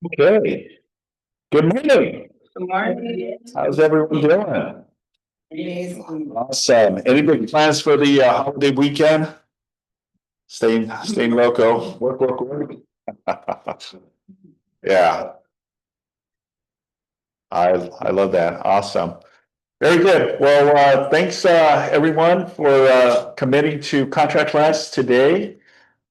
Okay, good morning. Good morning. How's everyone doing? Amazing. Awesome. Any big plans for the holiday weekend? Staying local, work. Yeah, I love that. Awesome. Very good. Well, thanks everyone for committing to contract class today.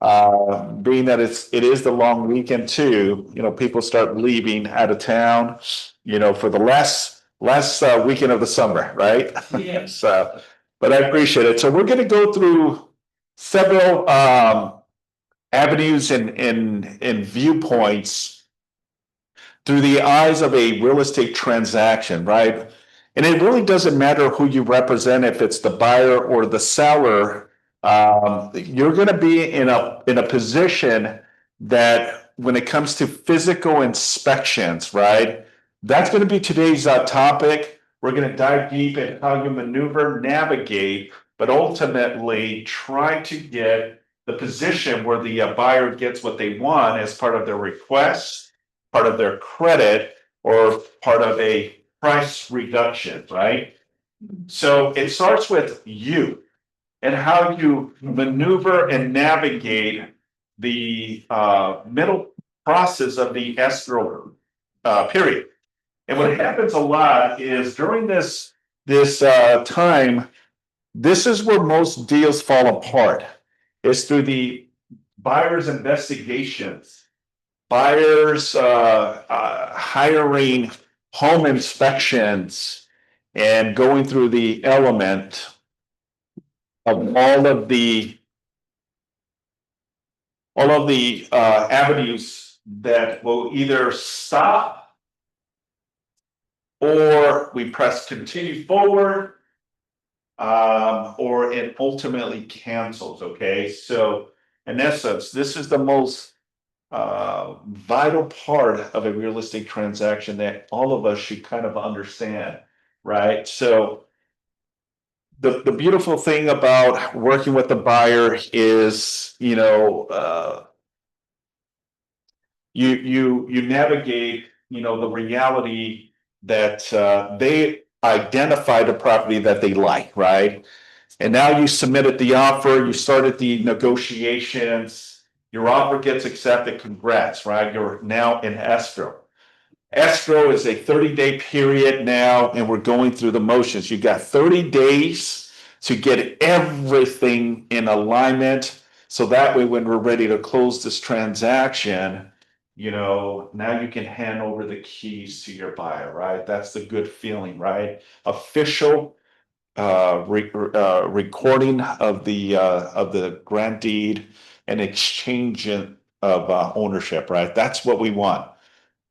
Being that it is the long weekend too, people start leaving out of town, for the last weekend of the summer, right? Yeah. So, but I appreciate it. So we're going to go through several avenues and viewpoints through the eyes of a real estate transaction, right? And it really doesn't matter who you represent, if it's the buyer or the seller. You're going to be in a position that when it comes to physical inspections, right? That's going to be today's topic. We're going to dive deep in how you maneuver, navigate, but ultimately try to get the position where the buyer gets what they want as part of their request, part of their credit, or part of a price reduction, right? So it starts with you and how you maneuver and navigate the middle process of the escrow period. And what happens a lot is during this time, this is where most deals fall apart. It's through the buyer's investigations, buyers hiring home inspections and going through the element of all of the avenues that will either stop or we press continue forward, or it ultimately cancels. Okay, so in essence, this is the most vital part of a real estate transaction that all of us should kind of understand, right? So the beautiful thing about working with the buyer is, you navigate, the reality that they identify the property that they like, right? And now you submitted the offer, you started the negotiations, your offer gets accepted, congrats, right? You're now in escrow. Escrow is a 30-day period now, and we're going through the motions. You got 30 days to get everything in alignment. So that way, when we're ready to close this transaction, now you can hand over the keys to your buyer, right? That's the good feeling, right? Official recording of the grant deed and exchange of ownership, right? That's what we want.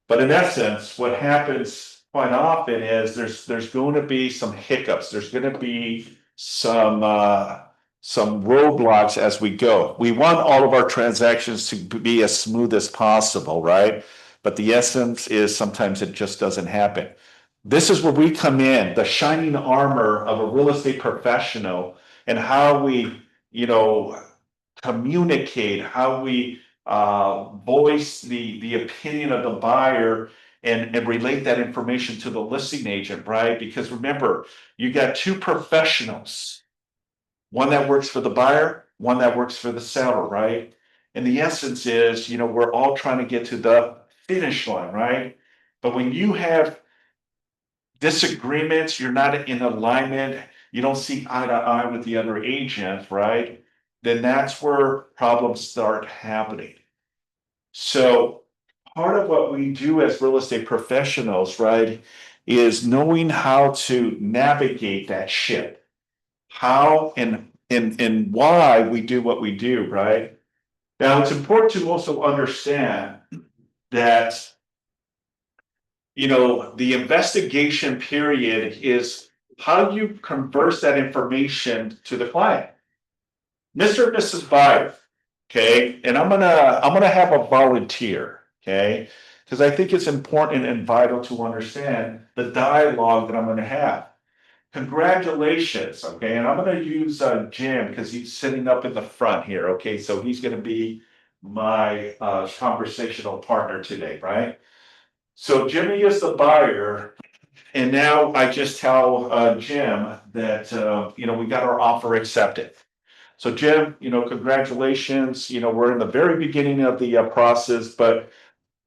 But in essence, what happens quite often is there's going to be some hiccups. There's going to be some roadblocks as we go. We want all of our transactions to be as smooth as possible, right? But the essence is sometimes it just doesn't happen. This is where we come in, the shining armor of a real estate professional, and how we, communicate, how we voice the opinion of the buyer and relate that information to the listing agent, right? Because remember, you got two professionals, one that works for the buyer, one that works for the seller, right? And the essence is, we're all trying to get to the finish line, right? But when you have disagreements, you're not in alignment, you don't see eye to eye with the other agent, right? Then that's where problems start happening. So part of what we do as real estate professionals, right, is knowing how to navigate that ship, how and why we do what we do, right? Now it's important to also understand that the investigation period is how you converse that information to the client. Mr. and Mrs. Buyer, okay, and I'm gonna have a volunteer, okay, because I think it's important and vital to understand the dialogue that I'm gonna have. Congratulations, okay, and I'm gonna use Jim because he's sitting up in the front here, okay, so he's gonna be my conversational partner today, right? So Jimmy is the buyer, and now I just tell Jim that we got our offer accepted. So Jim, congratulations. We're in the very beginning of the process, but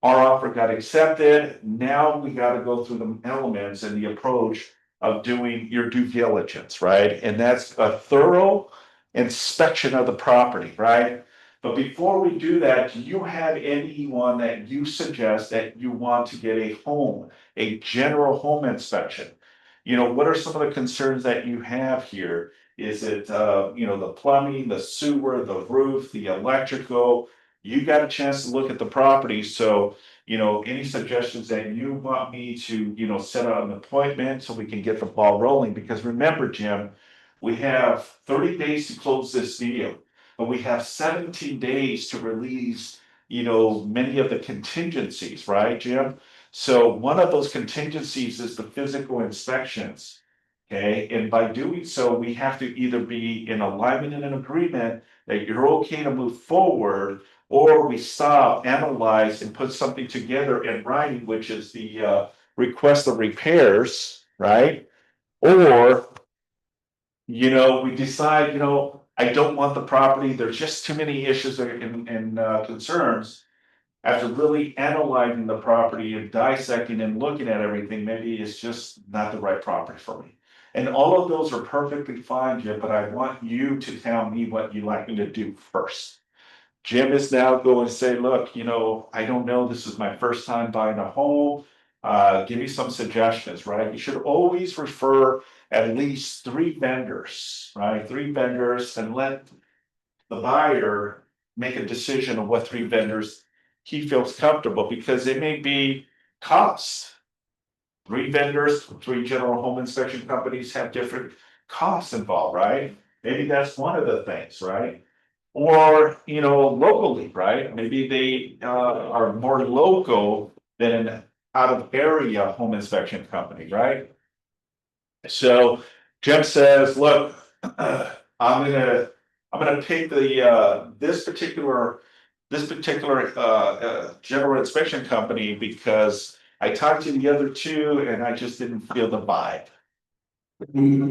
our offer got accepted. Now we got to go through the elements and the approach of doing your due diligence, right? And that's a thorough inspection of the property, right? But before we do that, do you have anyone that you suggest that you want to get a general home inspection? What are some of the concerns that you have here? Is it, the plumbing, the sewer, the roof, the electrical? You got a chance to look at the property, so any suggestions that you want me to, set out an appointment so we can get the ball rolling, because remember, Jim, we have 30 days to close this deal, but we have 17 days to release, many of the contingencies, right, Jim? So one of those contingencies is the physical inspections. Okay, and by doing so, we have to either be in alignment and an agreement that you're okay to move forward, or we stop, analyze, and put something together in writing, which is the request of repairs, right? Or, we decide, I don't want the property, there's just too many issues and concerns. After really analyzing the property and dissecting and looking at everything, maybe it's just not the right property for me. And all of those are perfectly fine, Jim, but I want you to tell me what you'd like me to do first. Jim is now going to say, look, I don't know, this is my first time buying a home. Give me some suggestions, right? You should always refer at least 3 vendors, right? 3 vendors, and let the buyer make a decision on what 3 vendors he feels comfortable, because it may be costs. 3 vendors, 3 general home inspection companies have different costs involved, right? Maybe that's one of the things, right? Or, locally, right? Maybe they are more local than an out of area home inspection company, right? So Jim says, look, I'm gonna pick this particular general inspection company because I talked to the other 2 and I just didn't feel the vibe.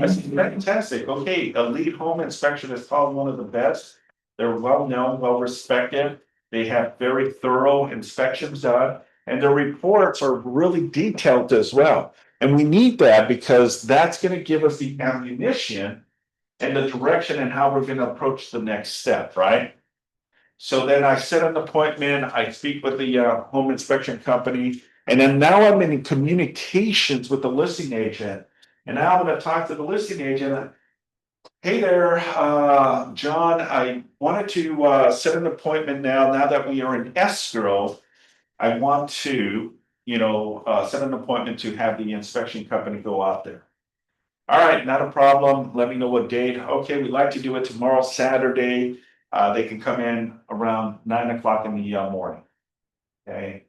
I said, fantastic. Okay, Elite Home Inspection is called one of the best. They're well known, well respected. They have very thorough inspections done, and their reports are really detailed as well. And we need that because that's going to give us the ammunition and the direction and how we're going to approach the next step, right? So then I set an appointment, I speak with the home inspection company, and then now I'm in communications with the listing agent. And now I'm gonna talk to the listing agent. Hey there, John, I wanted to set an appointment now that we are in escrow. I want to, set an appointment to have the inspection company go out there. All right, not a problem. Let me know what date. Okay, we'd like to do it tomorrow, Saturday. They can come in around 9 o'clock in the morning. Okay.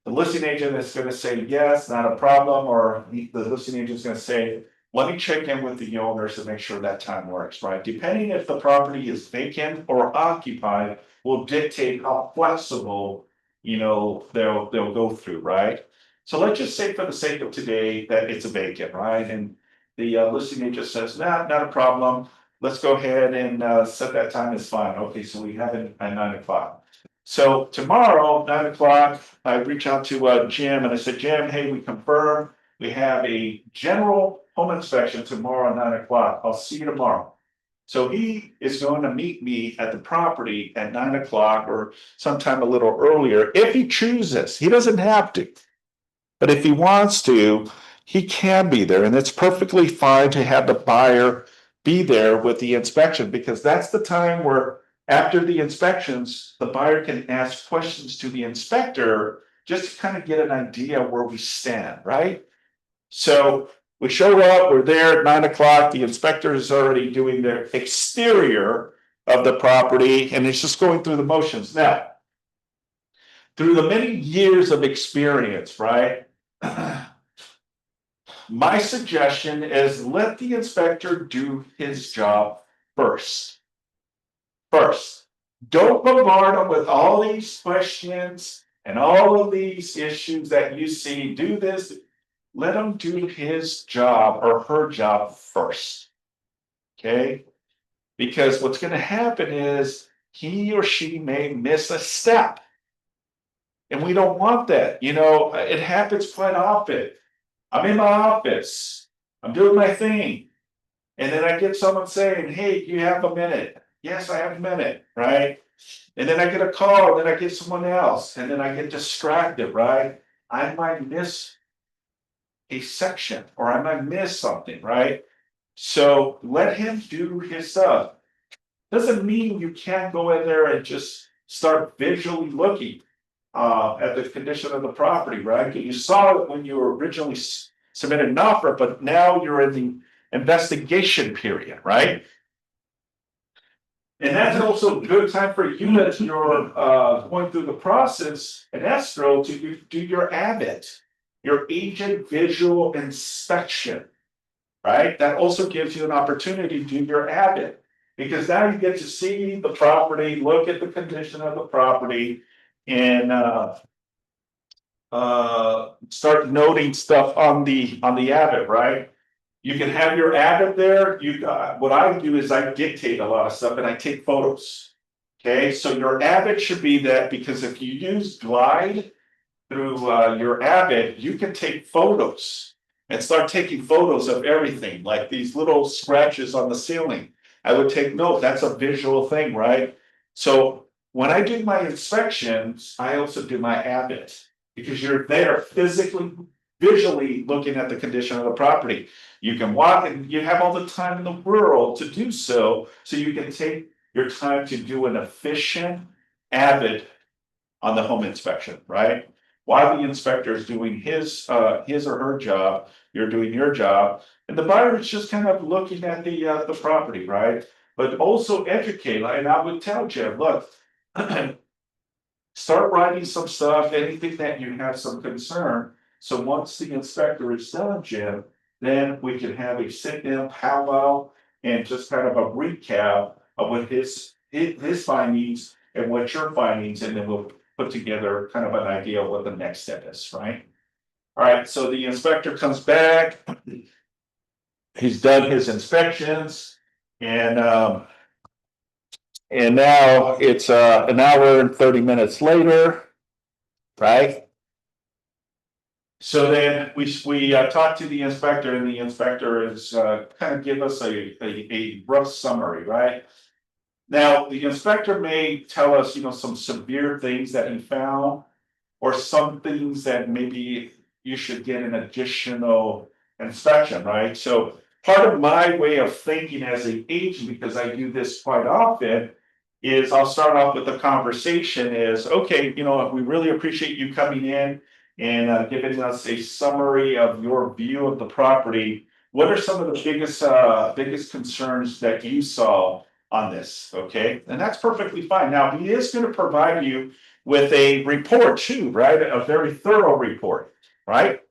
The listing agent is gonna say, yes, not a problem, or the listing agent is gonna say, let me check in with the owners to make sure that time works, right? Depending if the property is vacant or occupied, will dictate how flexible, they'll go through, right? So let's just say for the sake of today that it's a vacant, right? And the listing agent says, nah, not a problem. Let's go ahead and set that time as fine. Okay, so we have it at 9 o'clock. So tomorrow, 9 o'clock, I reach out to Jim and I said, Jim, hey, we confirm we have a general home inspection tomorrow at 9 o'clock. I'll see you tomorrow. So he is going to meet me at the property at 9 o'clock or sometime a little earlier if he chooses. He doesn't have to. But if he wants to, he can be there. And it's perfectly fine to have the buyer be there with the inspection, because that's the time where after the inspections, the buyer can ask questions to the inspector just to kind of get an idea where we stand, right? So we show up, we're there at 9 o'clock, the inspector is already doing the exterior of the property and it's just going through the motions. Now, through the many years of experience, right? My suggestion is let the inspector do his job first. First, Don't bombard them with all these questions and all of these issues that you see. Do this. Let him do his job or her job first. Okay? Because what's going to happen is he or she may miss a step. And we don't want that. It happens quite often. I'm in my office, I'm doing my thing. And then I get someone saying, hey, you have a minute. Yes, I have a minute, right? And then I get a call, and then I get someone else, and then I get distracted, right? I might miss a section or I might miss something, right? So let him do his stuff. Doesn't mean you can't go in there and just start visually looking at the condition of the property, right? You saw it when you were originally submitted an offer, but now you're in the investigation period, right? And that's also a good time for you as you're going through the process in escrow to do your AVIT, your agent visual inspection, right? That also gives you an opportunity to do your AVIT. Because now you get to see the property, look at the condition of the property, and start noting stuff on the AVIT, right? You can have your AVIT there. What I do is I dictate a lot of stuff and I take photos. Okay, so your AVIT should be that, because if you use Glide through your AVIT, you can take photos and start taking photos of everything, like these little scratches on the ceiling. I would take note. That's a visual thing, right? So when I do my inspections, I also do my AVIT, because you're there physically, visually looking at the condition of the property. You can walk and you have all the time in the world to do so you can take your time to do an efficient AVIT on the home inspection, right? While the inspector is doing his or her job, you're doing your job, and the buyer is just kind of looking at the property, right? But also educate, and I would tell Jim, look, start writing some stuff, anything that you have some concern. So once the inspector is done, Jim, then we can have a sit down powwow and just kind of a recap of what his findings and what your findings, and then we'll put together kind of an idea of what the next step is, right? All right, so the inspector comes back. He's done his inspections, and now it's an hour and 30 minutes later, right? So then we talk to the inspector, and the inspector is kind of give us a rough summary, right? Now, the inspector may tell us, some severe things that he found, or some things that maybe you should get an additional inspection, right? So part of my way of thinking as an agent, because I do this quite often, is I'll start off with the conversation is, okay, we really appreciate you coming in and giving us a summary of your view of the property. What are some of the biggest concerns that you saw on this? Okay, and that's perfectly fine. Now, he is going to provide you with a report too, right? A very thorough report, right?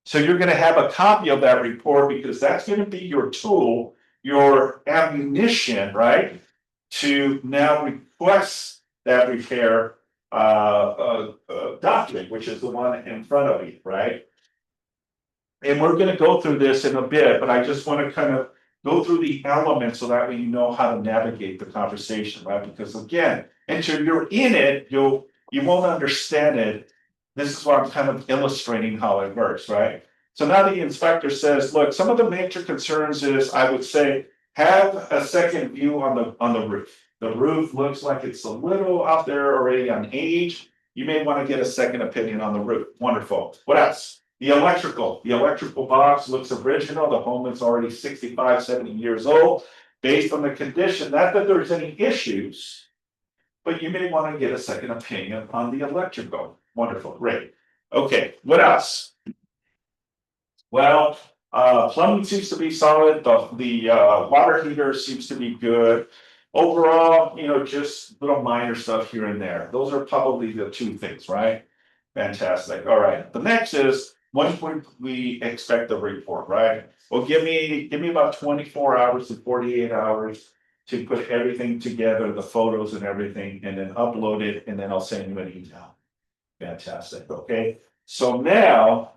So you're going to have a copy of that report, because that's going to be your tool, your ammunition, right? To now request that repair document, which is the one in front of you, right? And we're going to go through this in a bit, but I just want to kind of go through the elements so that way you know how to navigate the conversation, right? Because again, until you're in it, you won't understand it. This is why I'm kind of illustrating how it works, right? So now the inspector says, look, some of the major concerns is, I would say, have a second view on the roof. The roof looks like it's a little out there already on age. You may want to get a second opinion on the roof. Wonderful. What else? The electrical box looks original. The home is already 65, 70 years old. Based on the condition, not that there's any issues, but you may want to get a second opinion on the electrical. Wonderful, great. Okay, what else? Well, plumbing seems to be solid. The water heater seems to be good. Overall, just little minor stuff here and there. Those are probably the two things, right? Fantastic. All right. The next is, when would we expect the report, right? Well, give me about 24 hours to 48 hours. to put everything together, the photos and everything, and then upload it, and then I'll send you an email. Fantastic, okay? So now,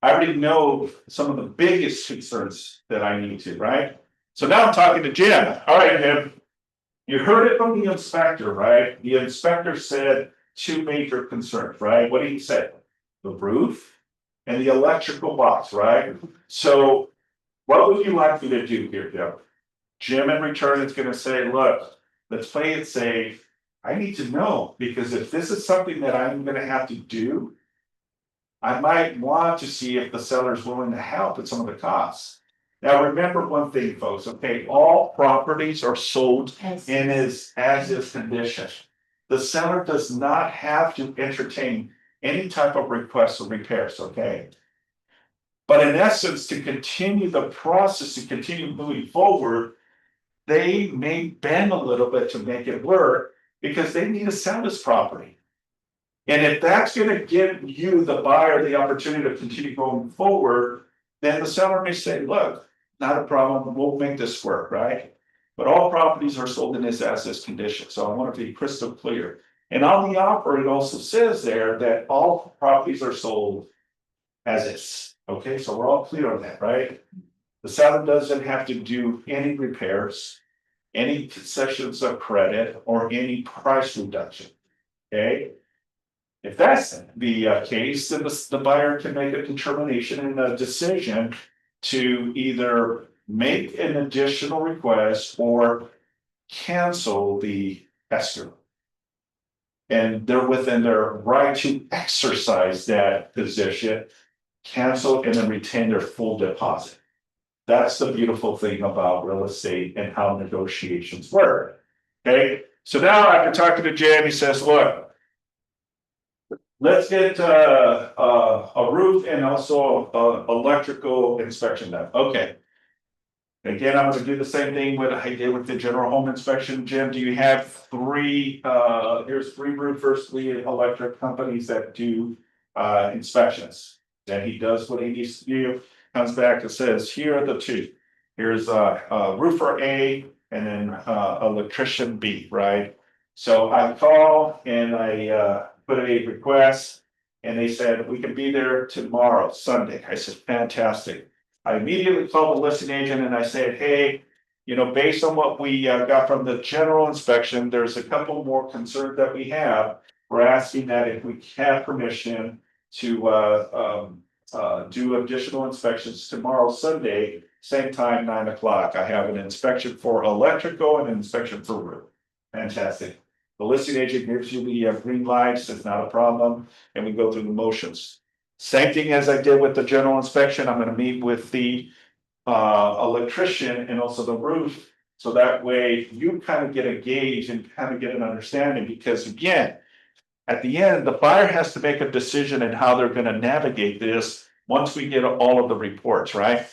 I already know some of the biggest concerns that I need to, right? So now I'm talking to Jim. All right, Jim. You heard it from the inspector, right? The inspector said two major concerns, right? What did he say? The roof and the electrical box, right? So what would you like me to do here, Jim? Jim in return is gonna say, look, let's play it safe. I need to know, because if this is something that I'm gonna have to do, I might want to see if the seller's willing to help with some of the costs. Now, remember one thing, folks, okay, all properties are sold in as is condition. The seller does not have to entertain any type of requests or repairs, okay? But in essence, to continue the process, to continue moving forward, they may bend a little bit to make it work because they need to sell this property. And if that's gonna give you, the buyer, the opportunity to continue going forward, then the seller may say, look, not a problem, we'll make this work, right? But all properties are sold in this as is condition, so I want to be crystal clear. And on the offer, it also says there that all properties are sold as is, okay, so we're all clear on that, right? The seller doesn't have to do any repairs, any concessions of credit, or any price reduction, okay? If that's the case, then the buyer can make a determination and a decision to either make an additional request or cancel the escrow. And they're within their right to exercise that position, cancel and then retain their full deposit. That's the beautiful thing about real estate and how negotiations work. Okay, so now after talking to Jim, he says, look, let's get a roof and also electrical inspection done. Okay. Again, I'm gonna do the same thing what I did with the general home inspection. Jim, do you have three, here's three roofers, three electric companies that do inspections? And he does what he needs to do, comes back and says, here are the two. Here's roofer A and then electrician B, right? So I call and I put a request, and they said, we can be there tomorrow, Sunday. I said, fantastic. I immediately called the listing agent and I said, hey, you know, based on what we got from the general inspection, there's a couple more concerns that we have. We're asking that if we have permission to do additional inspections tomorrow, Sunday, same time, 9 o'clock. I have an inspection for electrical and an inspection for roof. Fantastic. The listing agent gives you the green lights, it's not a problem, and we go through the motions. Same thing as I did with the general inspection, I'm gonna meet with the electrician and also the roof. So that way you kind of get a gauge and kind of get an understanding, because again, at the end, the buyer has to make a decision in how they're gonna navigate this once we get all of the reports, right?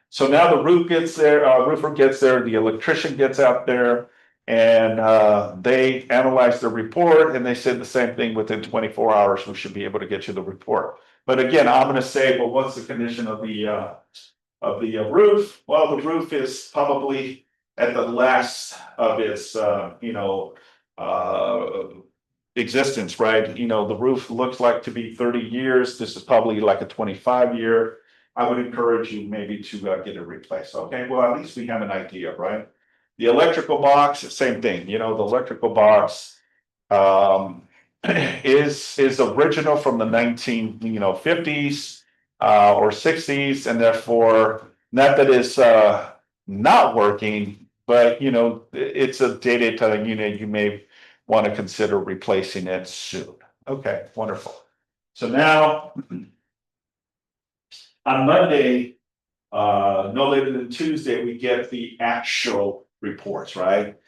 So now the roof gets there, roofer gets there, the electrician gets out there. And they analyze the report and they said the same thing, within 24 hours, we should be able to get you the report. But again, I'm gonna say, well, what's the condition of the roof? Well, the roof is probably at the last of its, existence, right? You know, the roof looks like to be 30 years. This is probably like a 25-year. I would encourage you maybe to get it replaced. Okay, well, at least we have an idea, right? The electrical box, same thing, you know, the electrical box is original from the 1950s or 60s, and therefore not that it's not working, but you know, it's a dated telling you know you may want to consider replacing it soon. Okay, wonderful. So now on Monday, no later than Tuesday, we get the actual reports, right?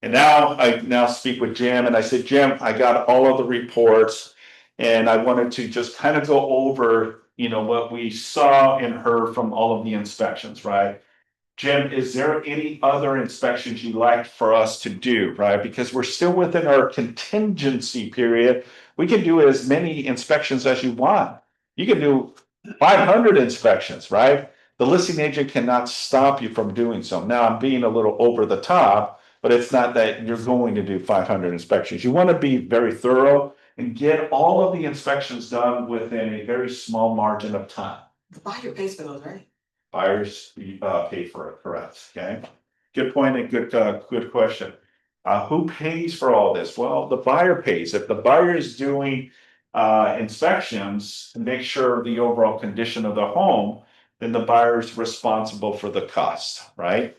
And now I speak with Jim and I said, Jim, I got all of the reports and I wanted to just kind of go over, you know, what we saw and heard from all of the inspections, right? Jim, is there any other inspections you'd like for us to do, right? Because we're still within our contingency period. We can do as many inspections as you want. You can do 500 inspections, right? the listing agent cannot stop you from doing so. Now, I'm being a little over the top, but it's not that you're going to do 500 inspections. You want to be very thorough and get all of the inspections done within a very small margin of time. The buyer pays for those, right? Buyers, pay for it, correct, okay? Good point and good question. Who pays for all this? Well, the buyer pays. If the buyer is doing, inspections to make sure the overall condition of the home, then the buyer is responsible for the cost, right?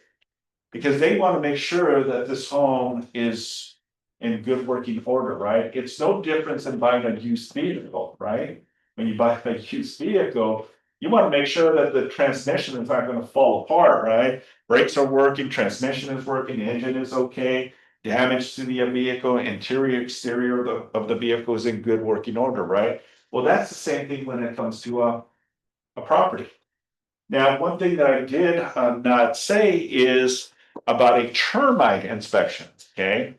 Because they want to make sure that this home is in good working order, right? It's no difference than buying a used vehicle, right? When you buy a used vehicle, you want to make sure that the transmission is not going to fall apart, right? Brakes are working, transmission is working, engine is okay, damage to the vehicle, interior, exterior of the vehicle is in good working order, right? Well, that's the same thing when it comes to a property. Now, one thing that I did not say is about a termite inspection, okay?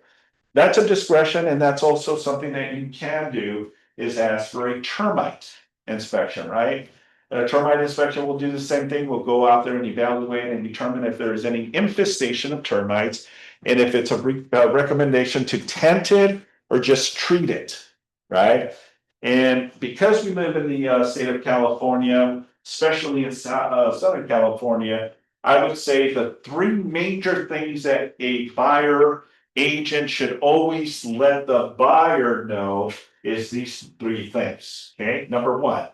That's a discretion, and that's also something that you can do, is ask for a termite inspection, right? A termite inspection will do the same thing. We'll go out there and evaluate and determine if there is any infestation of termites, and if it's a recommendation to tent it or just treat it, right? And because we live in the state of California, especially in Southern California, I would say the three major things that a buyer agent should always let the buyer know is these three things, okay? Number one,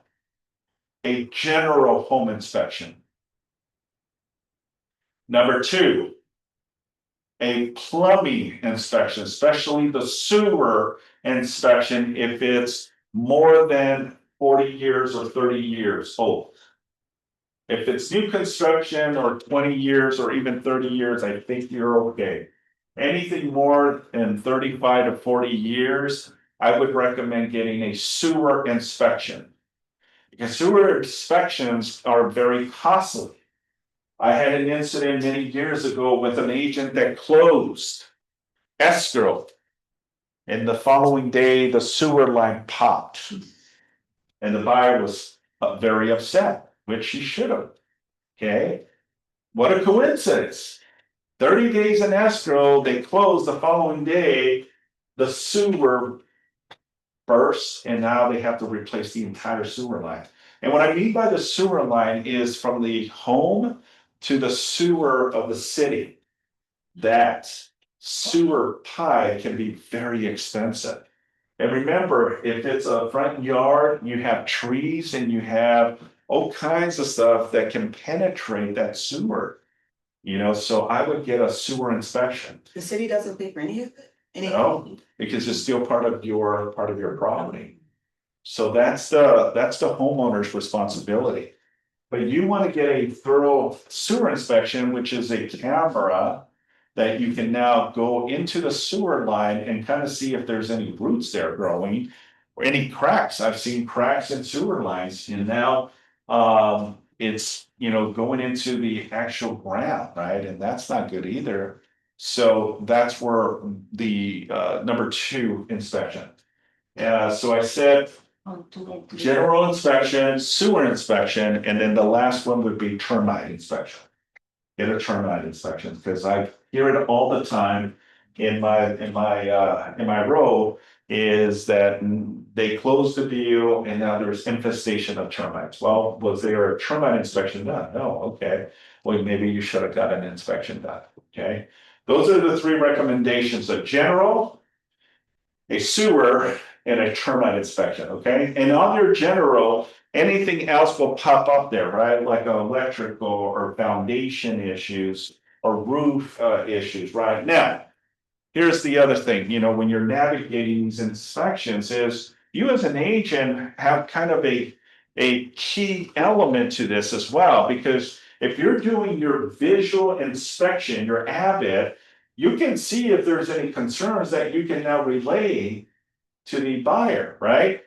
a general home inspection. Number two, a plumbing inspection, especially the sewer inspection if it's more than 40 years or 30 years old. If it's new construction or 20 years or even 30 years, I think you're okay. Anything more than 35 to 40 years, I would recommend getting a sewer inspection. Because sewer inspections are very costly. I had an incident many years ago with an agent that closed escrow. And the following day, the sewer line popped. And the buyer was very upset, which she should have. Okay, what a coincidence. 30 days in escrow, they closed the following day, the sewer burst, and now they have to replace the entire sewer line. And what I mean by the sewer line is from the home to the sewer of the city. That sewer pipe can be very expensive. And remember, if it's a front yard, you have trees and you have all kinds of stuff that can penetrate that sewer. You know, so I would get a sewer inspection. The city doesn't pay for any of it? No, because it's still part of your property. So that's the homeowner's responsibility. But you want to get a thorough sewer inspection, which is a camera that you can now go into the sewer line and kind of see if there's any roots there growing or any cracks. I've seen cracks in sewer lines, and now it's, you know, going into the actual ground, right? And that's not good either. So that's where the number two inspection. So I said general inspection, sewer inspection, and then the last one would be termite inspection. Get a termite inspection, because I hear it all the time in my role, is that they closed the deal and now there's infestation of termites. Well, was there a termite inspection done? No, okay. Well, maybe you should have got an inspection done, okay? Those are the three recommendations: a general, a sewer, and a termite inspection, okay? And on your general, anything else will pop up there, right? Like electrical or foundation issues or roof issues, right? Now, here's the other thing, you know, when you're navigating these inspections, is you as an agent have kind of a key element to this as well, because if you're doing your visual inspection, your Avid, you can see if there's any concerns that you can now relay to the buyer, right?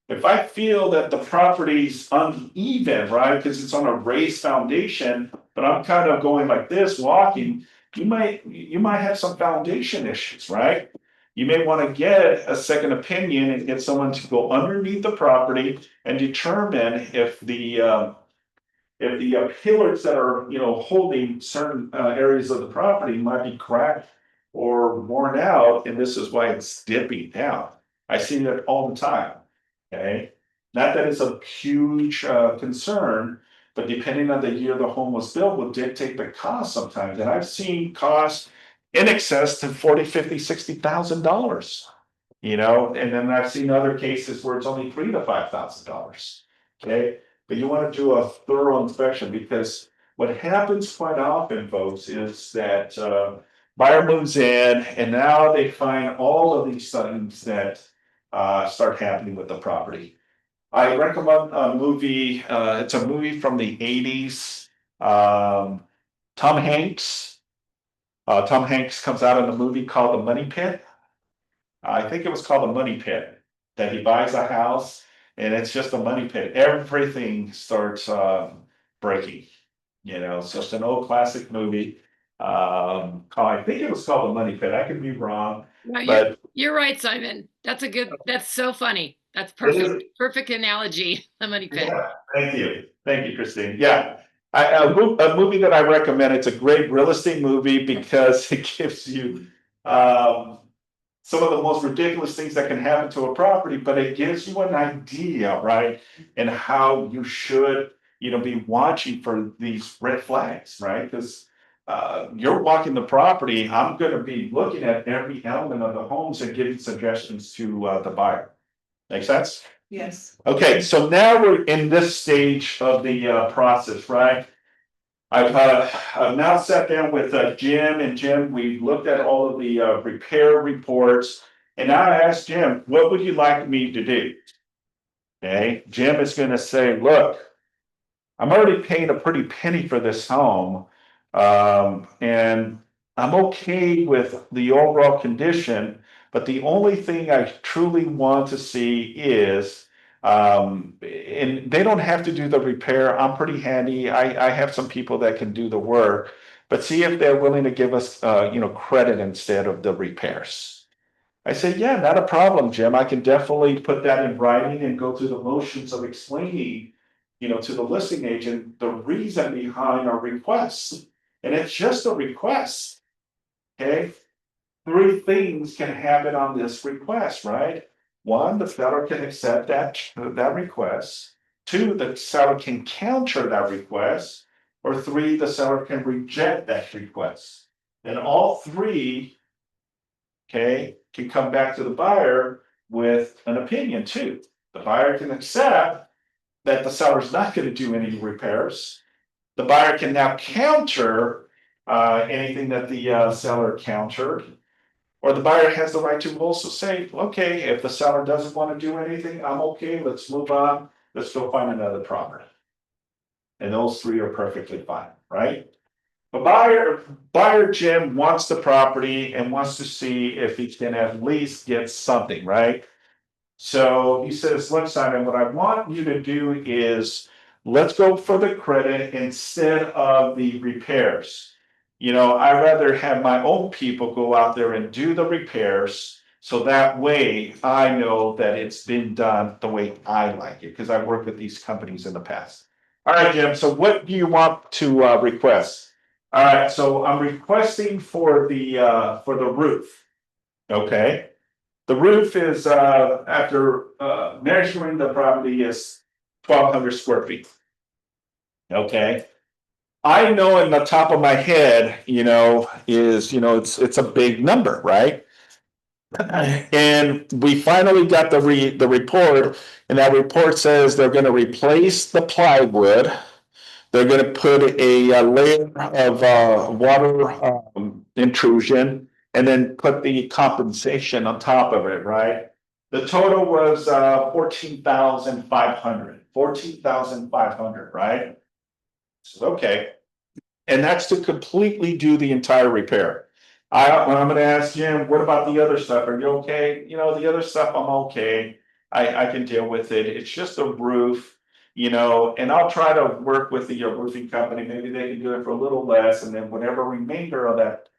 If I feel that the property's uneven, right, because it's on a raised foundation, but I'm kind of going like this, walking, you might have some foundation issues, right? You may want to get a second opinion and get someone to go underneath the property and determine if if the pillars that are, holding certain areas of the property might be cracked or worn out, and this is why it's dipping down. I see that all the time, okay? Not that it's a huge concern, but depending on the year the home was built will dictate the cost sometimes. And I've seen costs in excess to 40, 50, $60,000. And then I've seen other cases where it's only $3,000 to $5,000. Okay, but you want to do a thorough inspection, because what happens quite often, folks, is that buyer moves in and now they find all of these things that start happening with the property. I recommend a movie. It's a movie from the '80s. Tom Hanks. Tom Hanks comes out in a movie called The Money Pit. I think it was called The Money Pit. That he buys a house and it's just a money pit. Everything starts breaking. So it's an old classic movie. I think it was called The Money Pit. I could be wrong, No, but you're right, Simon. That's so funny. That's it is. perfect. Perfect analogy. The money pit. Yeah, thank you, Christine. Yeah, a movie that I recommend. It's a great real estate movie because it gives you some of the most ridiculous things that can happen to a property, but it gives you an idea, right? And how you should, be watching for these red flags, right? Because you're walking the property, I'm going to be looking at every element of the homes and giving suggestions to the buyer. Make sense? Yes. Okay, so now we're in this stage of the process, right? I've now sat down with Jim, and Jim, we looked at all of the repair reports, and now I asked Jim, what would you like me to do? Okay, Jim is going to say, look, I'm already paying a pretty penny for this home, and I'm okay with the overall condition, but the only thing I truly want to see is, and they don't have to do the repair. I'm pretty handy. I have some people that can do the work, but see if they're willing to give us, credit instead of the repairs. I said, yeah, not a problem, Jim. I can definitely put that in writing and go through the motions of explaining, to the listing agent, the reason behind our request. And it's just a request. Okay. 3 things can happen on this request, right? 1, the seller can accept that request. 2, the seller can counter that request. Or 3, the seller can reject that request. And all 3, okay, can come back to the buyer with an opinion too. The buyer can accept that the seller's not going to do any repairs. The buyer can now counter anything that the seller countered, or the buyer has the right to also say, okay, if the seller doesn't want to do anything, I'm okay, let's move on, let's go find another property. And those 3 are perfectly fine, right? The buyer Jim wants the property and wants to see if he can at least get something, right? So he says, look, Simon, what I want you to do is let's go for the credit instead of the repairs. I'd rather have my own people go out there and do the repairs. So that way I know that it's been done the way I like it, because I've worked with these companies in the past. All right, Jim. So what do you want to request? All right. So I'm requesting for the roof. Okay. The roof is, after measuring the property, is 1,200 square feet. Okay. I know in the top of my head, it's a big number, right? And we finally got the report, and that report says they're going to replace the plywood. They're going to put a layer of water intrusion, and then put the compensation on top of it, right? The total was 14,500. 14,500, right? So, okay. And that's to completely do the entire repair. I'm gonna ask Jim, what about the other stuff? Are you okay? The other stuff, I'm okay. I can deal with it. It's just a roof, and I'll try to work with the roofing company. Maybe they can do it for a little less, and then whatever remainder of that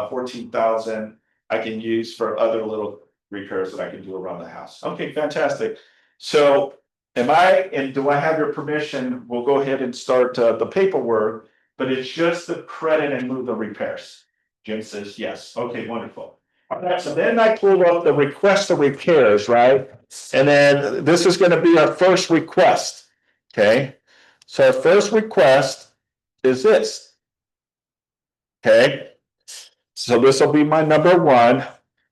14,000, I can use for other little repairs that I can do around the house. Okay, fantastic. So and do I have your permission? We'll go ahead and start the paperwork, but it's just the credit and move the repairs. Jim says yes. Okay, wonderful. All right, so then I pull up the request of repairs, right? And then this is gonna be our first request, okay? So our first request is this. Okay? So this will be my number one.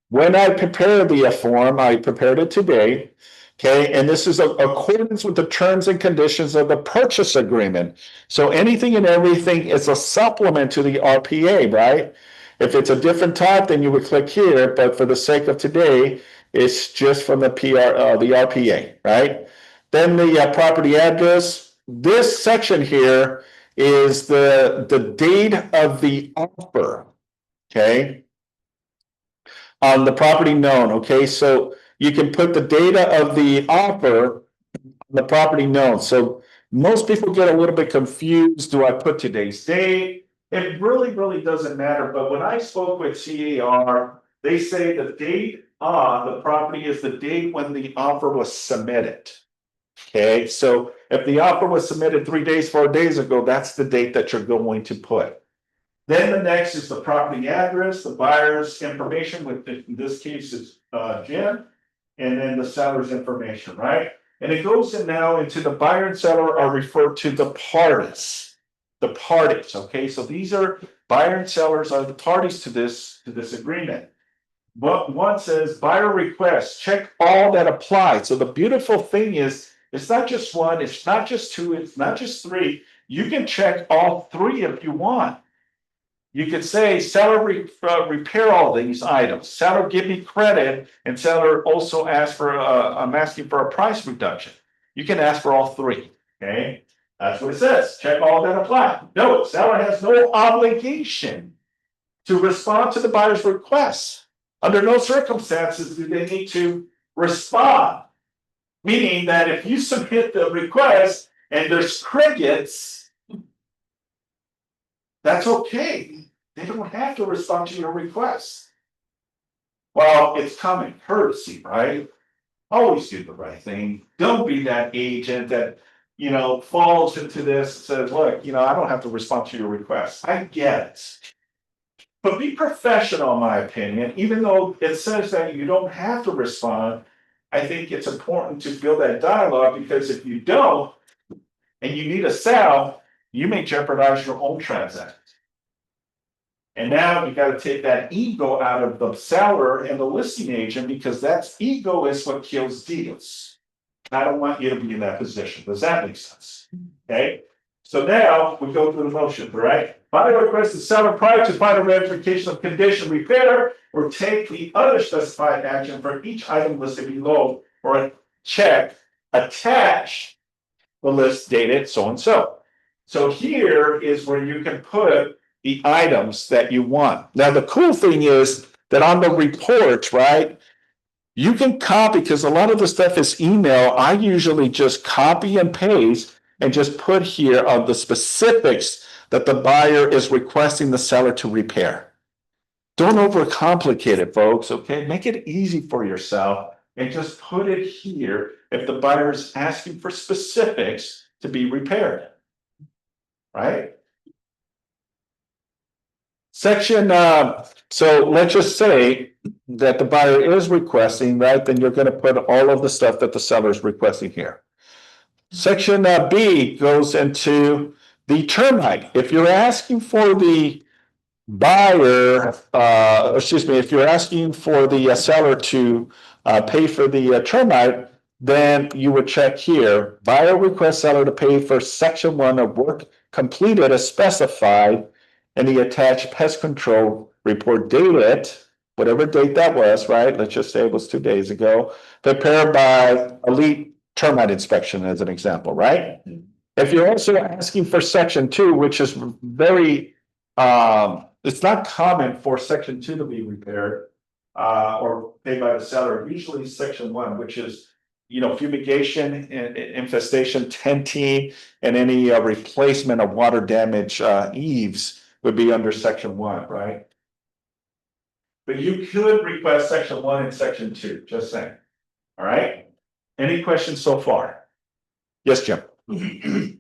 When I prepare the form, I prepared it today. Okay, and this is accordance with the terms and conditions of the purchase agreement. So anything and everything is a supplement to the RPA, right? If it's a different type, then you would click here, but for the sake of today, it's just from the the RPA, right? Then the property address. This section here is the date of the offer, okay? On the property known, okay? So you can put the data of the offer on the property known. So most people get a little bit confused. Do I put today's date? It really doesn't matter. But when I spoke with CAR, they say the date on the property is the date when the offer was submitted. Okay, so if the offer was submitted 3 days, 4 days ago, that's the date that you're going to put. Then the next is the property address, the buyer's information, which in this case is Jim, and then the seller's information, right? And it goes in now into the buyer and seller are referred to the parties. The parties, okay? So these are buyer and sellers are the parties to this agreement. But one says buyer request, check all that apply. So the beautiful thing is, it's not just one, it's not just two, it's not just three. You can check all three if you want. You could say seller repair all these items, seller give me credit, and seller also ask for, I'm asking for a price reduction. You can ask for all three, okay? That's what it says, check all that apply. No, seller has no obligation to respond to the buyer's request. Under no circumstances do they need to respond. Meaning that if you submit the request and there's crickets, that's okay. They don't have to respond to your request. Well, it's common courtesy, right? Always do the right thing. Don't be that agent that, falls into this and says, look, I don't have to respond to your request. I get it. But be professional, in my opinion, even though it says that you don't have to respond. I think it's important to build that dialogue because if you don't, and you need a sell, you may jeopardize your own transaction. And now you got to take that ego out of the seller and the listing agent because that's ego is what kills deals. I don't want you to be in that position. Does that make sense? Okay. So now we go through the motion, right? Buyer requests the seller prior to final verification of condition repair or take the other specified action for each item listed below or a check attach the list dated so and so. So here is where you can put the items that you want. Now, the cool thing is that on the report, right, you can copy because a lot of the stuff is email. I usually just copy and paste and just put here of the specifics that the buyer is requesting the seller to repair. Don't overcomplicate it, folks, okay? Make it easy for yourself and just put it here if the buyer is asking for specifics to be repaired, right? Section, so let's just say that the buyer is requesting, right? Then you're going to put all of the stuff that the seller is requesting here. Section B goes into the termite. If you're asking for the buyer, if you're asking for the seller to pay for the termite, then you would check here. Buyer requests seller to pay for section 1 of work completed as specified and the attached pest control report dated, whatever date that was, right? Let's just say it was 2 days ago, prepared by Elite Termite Inspection as an example, right? If you're also asking for section 2, which is very, it's not common for section 2 to be repaired or paid by the seller. Usually section 1, which is fumigation, infestation, tenting, and any replacement of water damage eaves would be under section 1, right? But you could request section 1 and section 2, just saying. All right. Any questions so far? Yes, Jim. In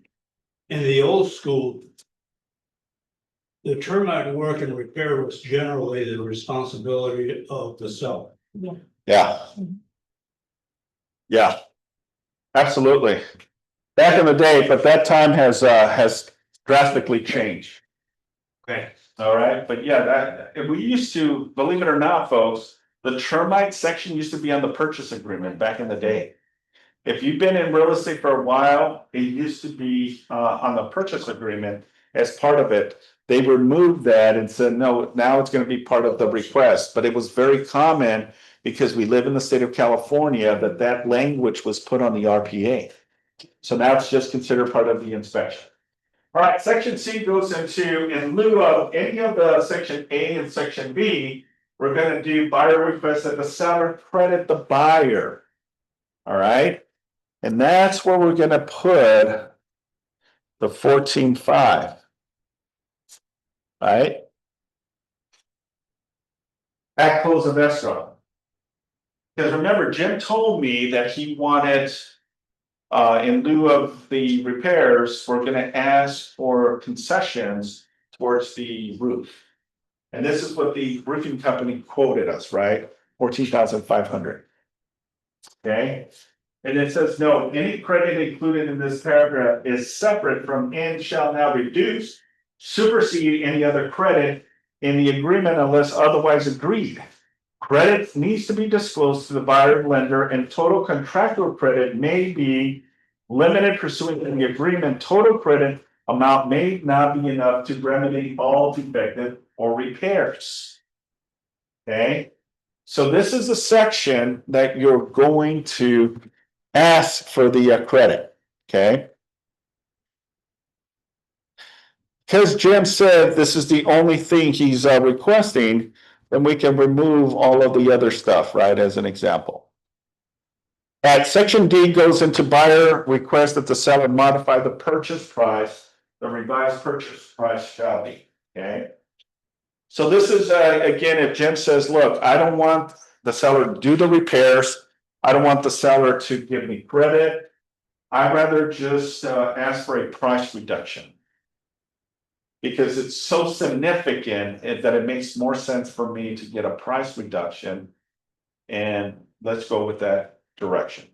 the old school, the termite work and repair was generally the responsibility of the seller. Yeah. Yeah. Absolutely. Back in the day, but that time has drastically changed. Okay. All right, but yeah, that, we used to, believe it or not, folks, the termite section used to be on the purchase agreement back in the day. If you've been in real estate for a while, it used to be on the purchase agreement as part of it. They removed that and said, no, now it's gonna be part of the request, but it was very common because we live in the state of California, that language was put on the RPA. So now it's just considered part of the inspection. All right, section C goes into, in lieu of any of the section A and section B, we're gonna do buyer request that the seller credit the buyer. All right, and that's where we're gonna put the 14.5. Right? At close of escrow. Because remember, Jim told me that he wanted, in lieu of the repairs, we're gonna ask for concessions towards the roof. And this is what the roofing company quoted us, right? 14,500. Okay, and it says, no, any credit included in this paragraph is separate from and shall now reduce, supersede any other credit in the agreement unless otherwise agreed. Credit needs to be disclosed to the buyer and lender, and total contractual credit may be limited pursuant to the agreement. Total credit amount may not be enough to remedy all defective or repairs. Okay, so this is a section that you're going to ask for the credit, okay? Because Jim said this is the only thing he's requesting, then we can remove all of the other stuff, right, as an example. Section D goes into buyer request that the seller modify the purchase price, the revised purchase price shall be, okay? So this is, again, if Jim says, look, I don't want the seller to do the repairs, I don't want the seller to give me credit, I'd rather just ask for a price reduction. Because it's so significant that it makes more sense for me to get a price reduction. And let's go with that direction.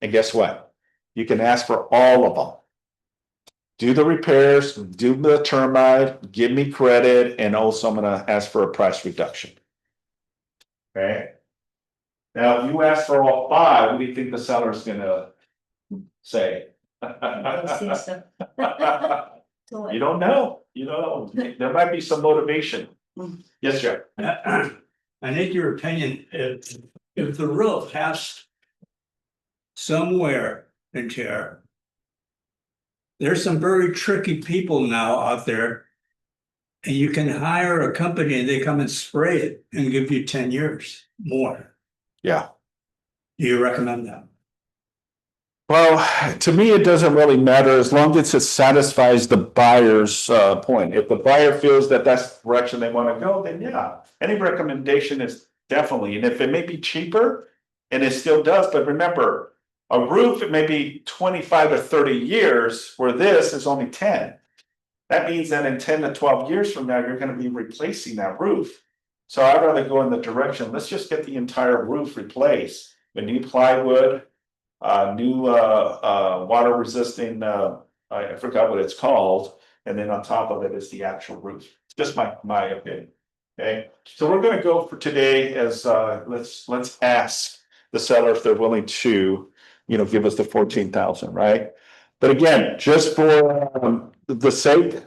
And guess what? You can ask for all of them. Do the repairs, do the termite, give me credit, and also I'm gonna ask for a price reduction. Okay. Now, if you ask for all five, what do you think the seller's gonna say? You don't know, there might be some motivation. Yes, sir. I need your opinion, if the roof has somewhere in here. There's some very tricky people now out there. And you can hire a company and they come and spray it and give you 10 years more. Yeah. Do you recommend that? Well, to me, it doesn't really matter as long as it satisfies the buyer's point. If the buyer feels that that's the direction they want to go, then yeah, any recommendation is definitely, and if it may be cheaper, and it still does, but remember, a roof, it may be 25 or 30 years, where this is only 10. That means that in 10 to 12 years from now, you're going to be replacing that roof. So I'd rather go in the direction, let's just get the entire roof replaced with new plywood, new water resisting, I forgot what it's called, and then on top of it is the actual roof. It's just my opinion. Okay, so we're going to go for today as let's ask the seller if they're willing to, give us the 14,000, right? But again, just for the sake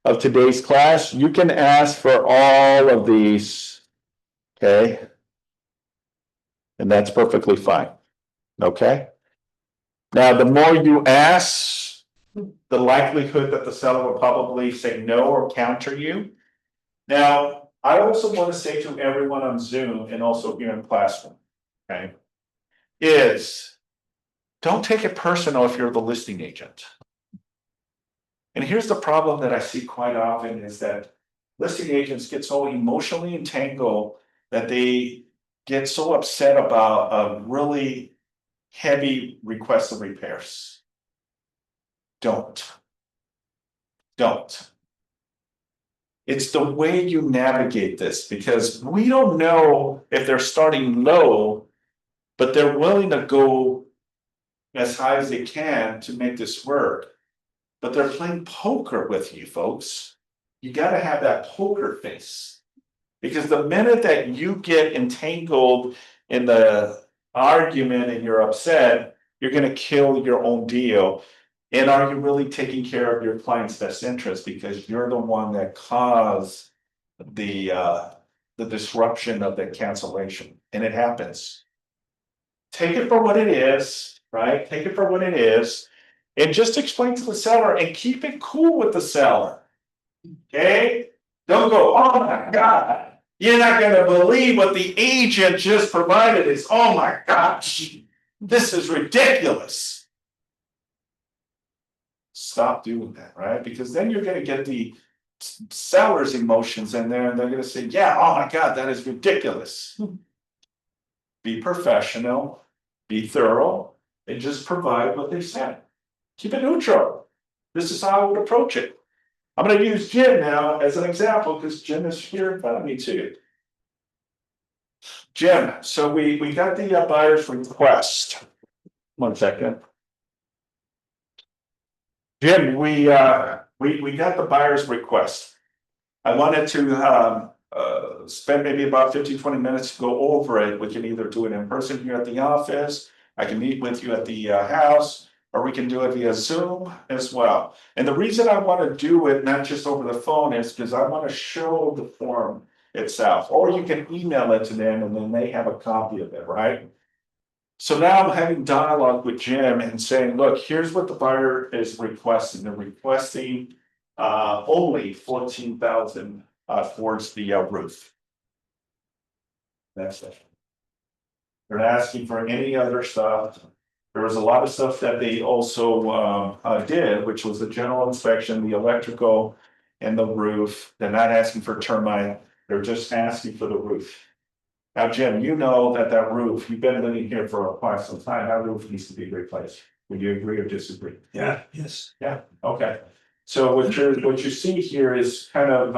of today's class, you can ask for all of these, okay? And that's perfectly fine. Okay. Now, the more you ask, the likelihood that the seller will probably say no or counter you. Now, I also want to say to everyone on Zoom and also here in classroom, okay, is don't take it personal if you're the listing agent. And here's the problem that I see quite often is that listing agents get so emotionally entangled that they get so upset about a really heavy requests of repairs. don't. Don't. It's the way you navigate this, because we don't know if they're starting low, but they're willing to go as high as they can to make this work. But they're playing poker with you, folks. You got to have that poker face. Because the minute that you get entangled in the argument and you're upset, you're going to kill your own deal. And are you really taking care of your client's best interest? Because you're the one that caused the disruption of the cancellation, and it happens. Take it for what it is, right? Take it for what it is, and just explain to the seller and keep it cool with the seller. Okay? Don't go, oh my God, you're not going to believe what the agent just provided is. Oh my gosh, this is ridiculous. Stop doing that, right? Because then you're going to get the seller's emotions in there, and they're going to say, yeah, oh my God, that is ridiculous. Be professional, be thorough, and just provide what they said. Keep it neutral. This is how I would approach it. I'm going to use Jim now as an example because Jim is here in front of me too. Jim, so we got the buyer's request. 1 second. Jim, we got the buyer's request. I wanted to spend maybe about 15-20 minutes to go over it. We can either do it in person here at the office, I can meet with you at the house, or we can do it via Zoom as well. And the reason I want to do it not just over the phone is because I want to show the form itself, or you can email it to them and then they have a copy of it, right? So now I'm having dialogue with Jim and saying, look, here's what the buyer is requesting. They're requesting only 14,000 towards the roof. That's it. They're not asking for any other stuff. There was a lot of stuff that they also did, which was the general inspection, the electrical, and the roof. They're not asking for termite. They're just asking for the roof. Now, Jim, you know that roof, you've been living here for quite some time, that roof needs to be replaced. Would you agree or disagree? Yeah, yes. Yeah, okay. So what you see here is kind of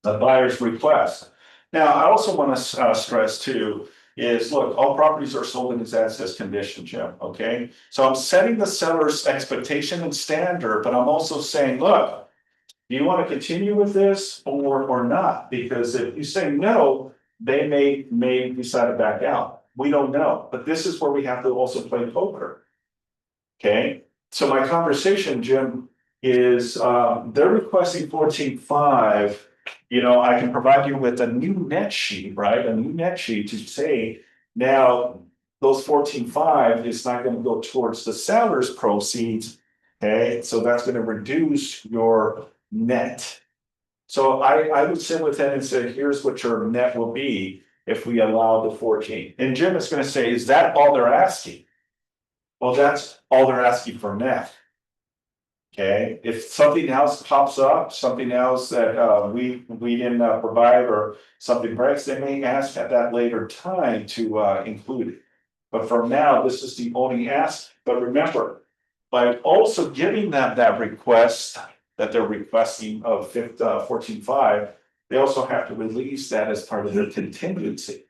a buyer's request. Now, I also want to stress too, is look, all properties are sold in its as condition, Jim, okay? So I'm setting the seller's expectation and standard, but I'm also saying, look, do you want to continue with this or not? Because if you say no, they may decide to back out. We don't know, but this is where we have to also play poker. Okay, so my conversation, Jim, is they're requesting 14.5. You know, I can provide you with a new net sheet, right? A new net sheet to say now those 14.5 is not going to go towards the seller's proceeds. Okay, so that's going to reduce your net. So I would sit with them and say, here's what your net will be if we allow the 14. And Jim is going to say, is that all they're asking? Well, that's all they're asking for net. Okay, if something else pops up, something else that we didn't provide or something breaks, they may ask at that later time to include it. But for now, this is the only ask. But remember, by also giving them that request that they're requesting of 14.5, they also have to release that as part of their contingency.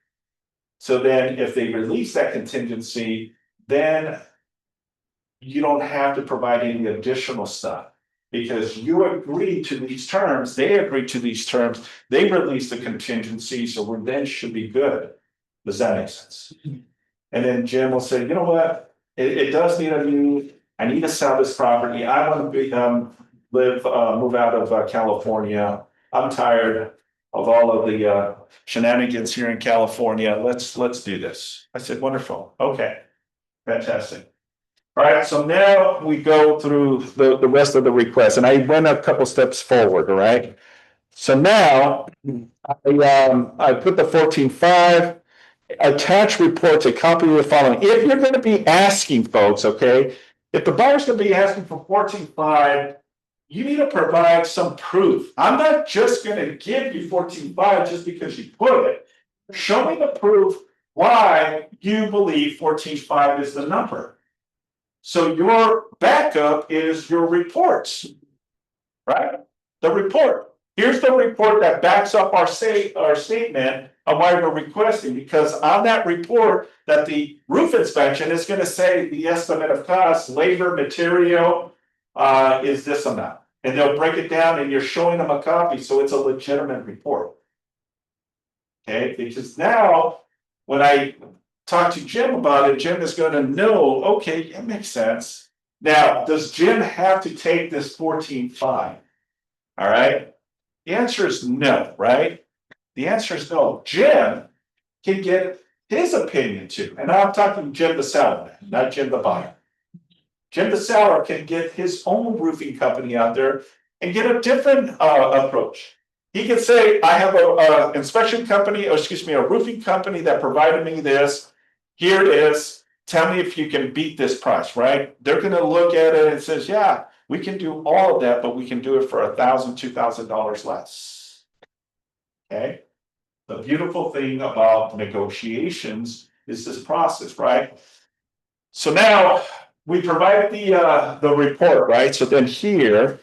So then if they release that contingency, then you don't have to provide any additional stuff because you agree to these terms, they agree to these terms, they release the contingency, so we then should be good. Does that make sense? And then Jim will say, you know what, it does need a new, I need to sell this property, I want to move out of California, I'm tired of all of the shenanigans here in California, let's do this. I said, wonderful, okay, fantastic. All right, so now we go through the rest of the request, and I went a couple steps forward, all right? So now I put the 14.5, attach report to copy the following. If you're going to be asking folks, okay, if the buyer's going to be asking for 14.5, you need to provide some proof. I'm not just going to give you 14.5 just because you put it. Show me the proof why you believe 14.5 is the number. So your backup is your reports. Right? The report. Here's the report that backs up our statement of why we're requesting, because on that report that the roof inspection is gonna say the estimate of costs, labor, material, is this amount. And they'll break it down and you're showing them a copy, so it's a legitimate report. Okay, because now, when I talk to Jim about it, Jim is gonna know, okay, it makes sense. Now, does Jim have to take this 14.5? All right, the answer is no, right? The answer is no. Jim can get his opinion too, and I'm talking Jim the seller, not Jim the buyer. Jim the seller can get his own roofing company out there and get a different approach. He can say, I have a inspection company, or excuse me, a roofing company that provided me this. Here it is. Tell me if you can beat this price, right? They're gonna look at it and says, yeah, we can do all of that, but we can do it for $1,000, $2,000 less. Okay? The beautiful thing about negotiations is this process, right? So now we provided the report, right? So then here,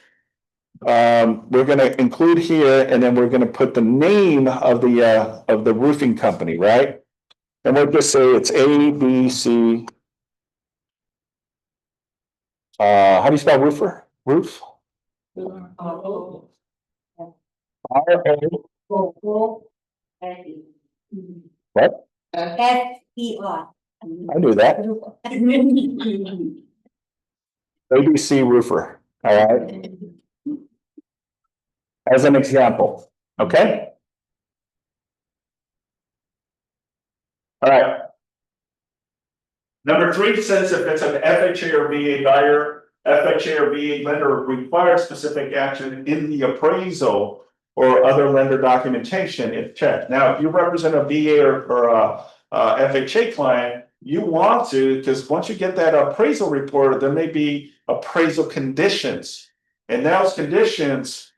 we're gonna include here, and then we're gonna put the name of the roofing company, right? And we'll just say it's A, B, C. How do you spell roofer? Roof? Oh. R-O. What? FER. I knew that. ABC roofer, all right? As an example, okay? All right. Number 3 says if it's an FHA or VA buyer, FHA or VA lender requires specific action in the appraisal or other lender documentation if checked. Now, if you represent a VA or a FHA client, you want to, because once you get that appraisal report, there may be appraisal conditions. And those conditions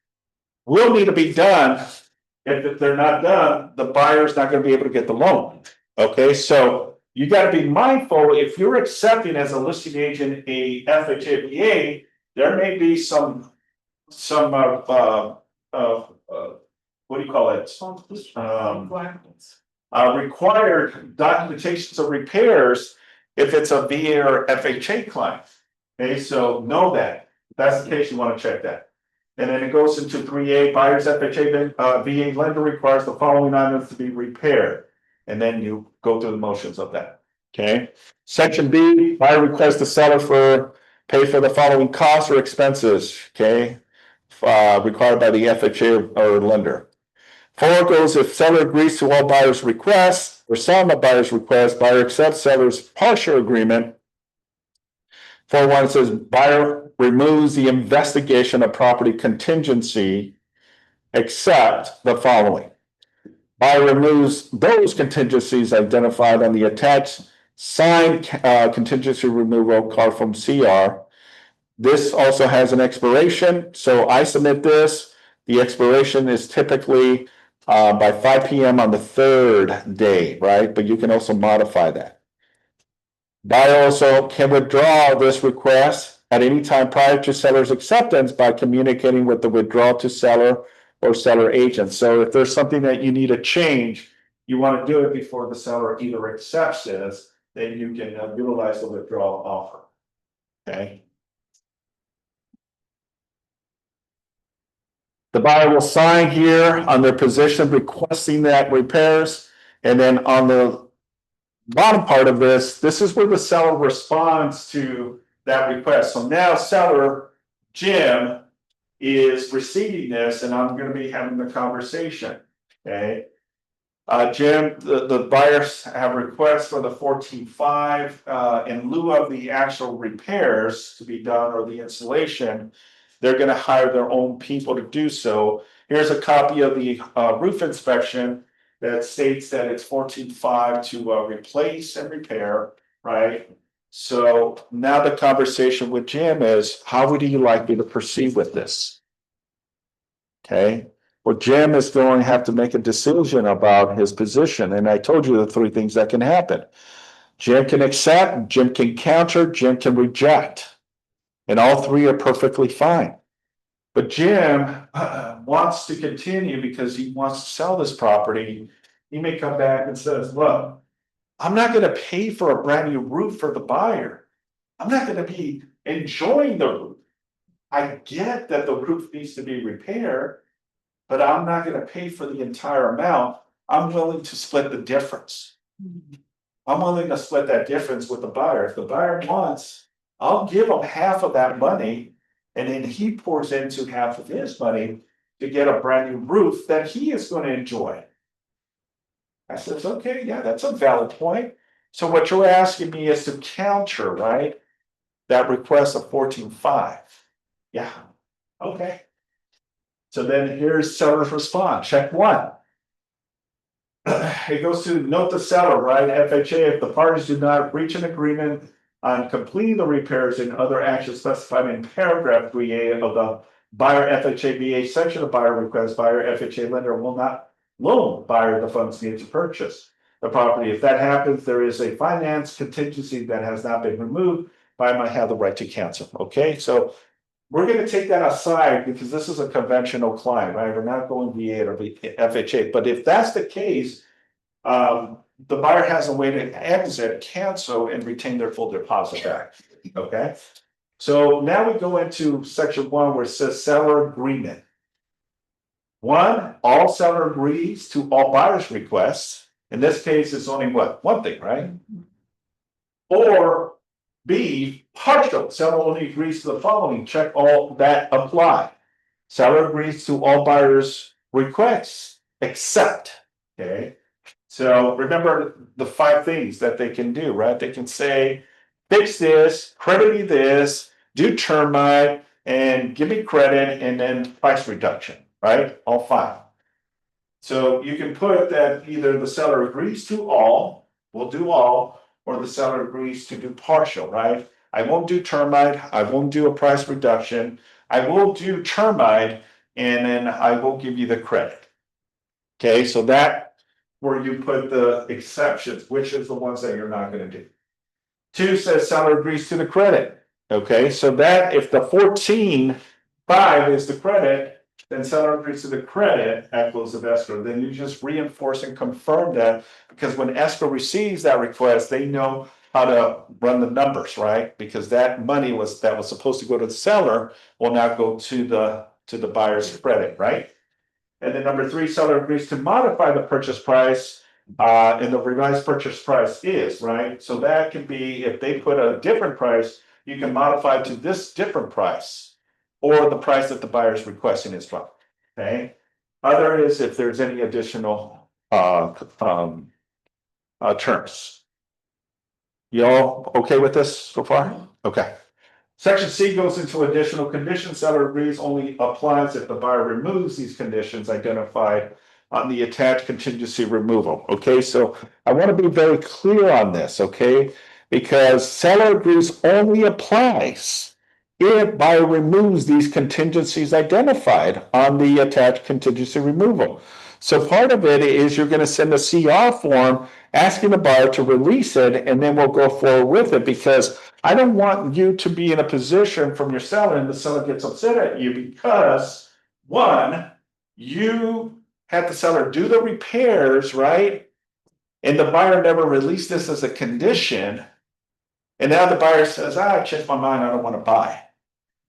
will need to be done. If they're not done, the buyer's not going to be able to get the loan. Okay, so you got to be mindful if you're accepting as a listing agent a FHA VA, there may be some what do you call it? Required documentations of repairs if it's a VA or FHA client. Okay, so know that. If that's the case, you want to check that. And then it goes into 3A, buyer's FHA VA lender requires the following items to be repaired. And then you go through the motions of that. Okay. Section B, buyer requests the seller pay for the following costs or expenses. Okay. Required by the FHA or lender. 4 goes if seller agrees to all buyer's requests or some of buyer's requests, buyer accepts seller's partial agreement. 4.1 says buyer removes the investigation of property contingency except the following. Buyer removes those contingencies identified on the attached signed contingency removal card from CR. This also has an expiration, so I submit this. The expiration is typically by 5 p.m. on the 3rd day, right? But you can also modify that. Buyer also can withdraw this request at any time prior to seller's acceptance by communicating with the withdrawal to seller or seller agent. So if there's something that you need to change, you want to do it before the seller either accepts this, then you can utilize the withdrawal offer. Okay. The buyer will sign here on their position requesting that repairs, and then on the bottom part of this is where the seller responds to that request. So now seller Jim is receiving this, and I'm going to be having the conversation. Okay. Jim, the buyers have requests for the 14.5 in lieu of the actual repairs to be done or the installation. They're going to hire their own people to do so. Here's a copy of the roof inspection that states that it's 14.5 to replace and repair, right? So now the conversation with Jim is, how would you like me to proceed with this? Okay. Well, Jim is going to have to make a decision about his position. And I told you the 3 things that can happen. Jim can accept, Jim can counter, Jim can reject. And all three are perfectly fine. But Jim wants to continue because he wants to sell this property. He may come back and says, look, I'm not gonna pay for a brand new roof for the buyer. I'm not gonna be enjoying the roof. I get that the roof needs to be repaired, but I'm not gonna pay for the entire amount. I'm willing to split the difference. I'm willing to split that difference with the buyer. If the buyer wants, I'll give him half of that money. And then he pours into half of his money to get a brand new roof that he is going to enjoy. I says, okay, yeah, that's a valid point. So what you're asking me is to counter, right? That request of 14.5. Yeah, okay. So then here's seller's response, check one. It goes to note the seller, right? FHA, if the parties do not reach an agreement on completing the repairs and other actions specified in paragraph 3A of the buyer FHA BA section of buyer request, buyer FHA lender will not loan buyer the funds needed to purchase the property. If that happens, there is a finance contingency that has not been removed. Buyer might have the right to cancel. Okay, so we're going to take that aside because this is a conventional client, right? We're not going VA or FHA. But if that's the case, the buyer has a way to exit, cancel, and retain their full deposit back. Okay. So now we go into section one where it says seller agreement. One, all seller agrees to all buyer's requests. In this case, it's only what? One thing, right? Or B, partial. Seller only agrees to the following. Check all that apply. Seller agrees to all buyer's requests except, okay. So remember the 5 things that they can do, right? They can say, fix this, credit me this, do termite, and give me credit, and then price reduction, right? All 5. So you can put that either the seller agrees to all, will do all, or the seller agrees to do partial, right? I won't do termite, I won't do a price reduction, I will do termite, and then I will give you the credit. Okay, so that where you put the exceptions, which is the ones that you're not going to do. 2 says seller agrees to the credit. Okay, so that if the 14.5 is the credit, then seller agrees to the credit at close of escrow. Then you just reinforce and confirm that because when escrow receives that request, they know how to run the numbers, right? Because that money that was supposed to go to the seller will now go to the buyer's credit, right? And then number 3, seller agrees to modify the purchase price, and the revised purchase price is, right? So that can be, if they put a different price, you can modify to this different price, or the price that the buyer is requesting as well, okay? Other is if there's any additional, terms. You all okay with this so far? Okay. Section C goes into additional conditions. Seller agrees only applies if the buyer removes these conditions identified on the attached contingency removal. Okay, so I want to be very clear on this, okay? Because seller agrees only applies if buyer removes these contingencies identified on the attached contingency removal. So part of it is you're going to send a CR form asking the buyer to release it, and then we'll go forward with it because I don't want you to be in a position from your seller and the seller gets upset at you because 1, you had the seller do the repairs, right? And the buyer never released this as a condition. And now the buyer says, I changed my mind, I don't want to buy.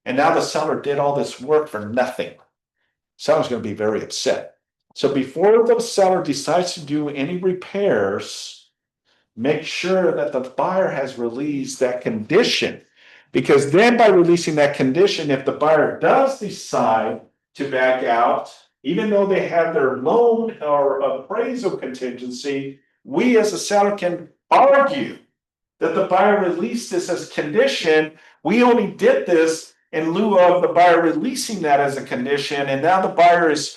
And now the seller did all this work for nothing. Seller's going to be very upset. So before the seller decides to do any repairs, make sure that the buyer has released that condition. Because then by releasing that condition, if the buyer does decide to back out, even though they have their loan or appraisal contingency, we as a seller can argue that the buyer released this as condition. We only did this in lieu of the buyer releasing that as a condition, and now the buyer is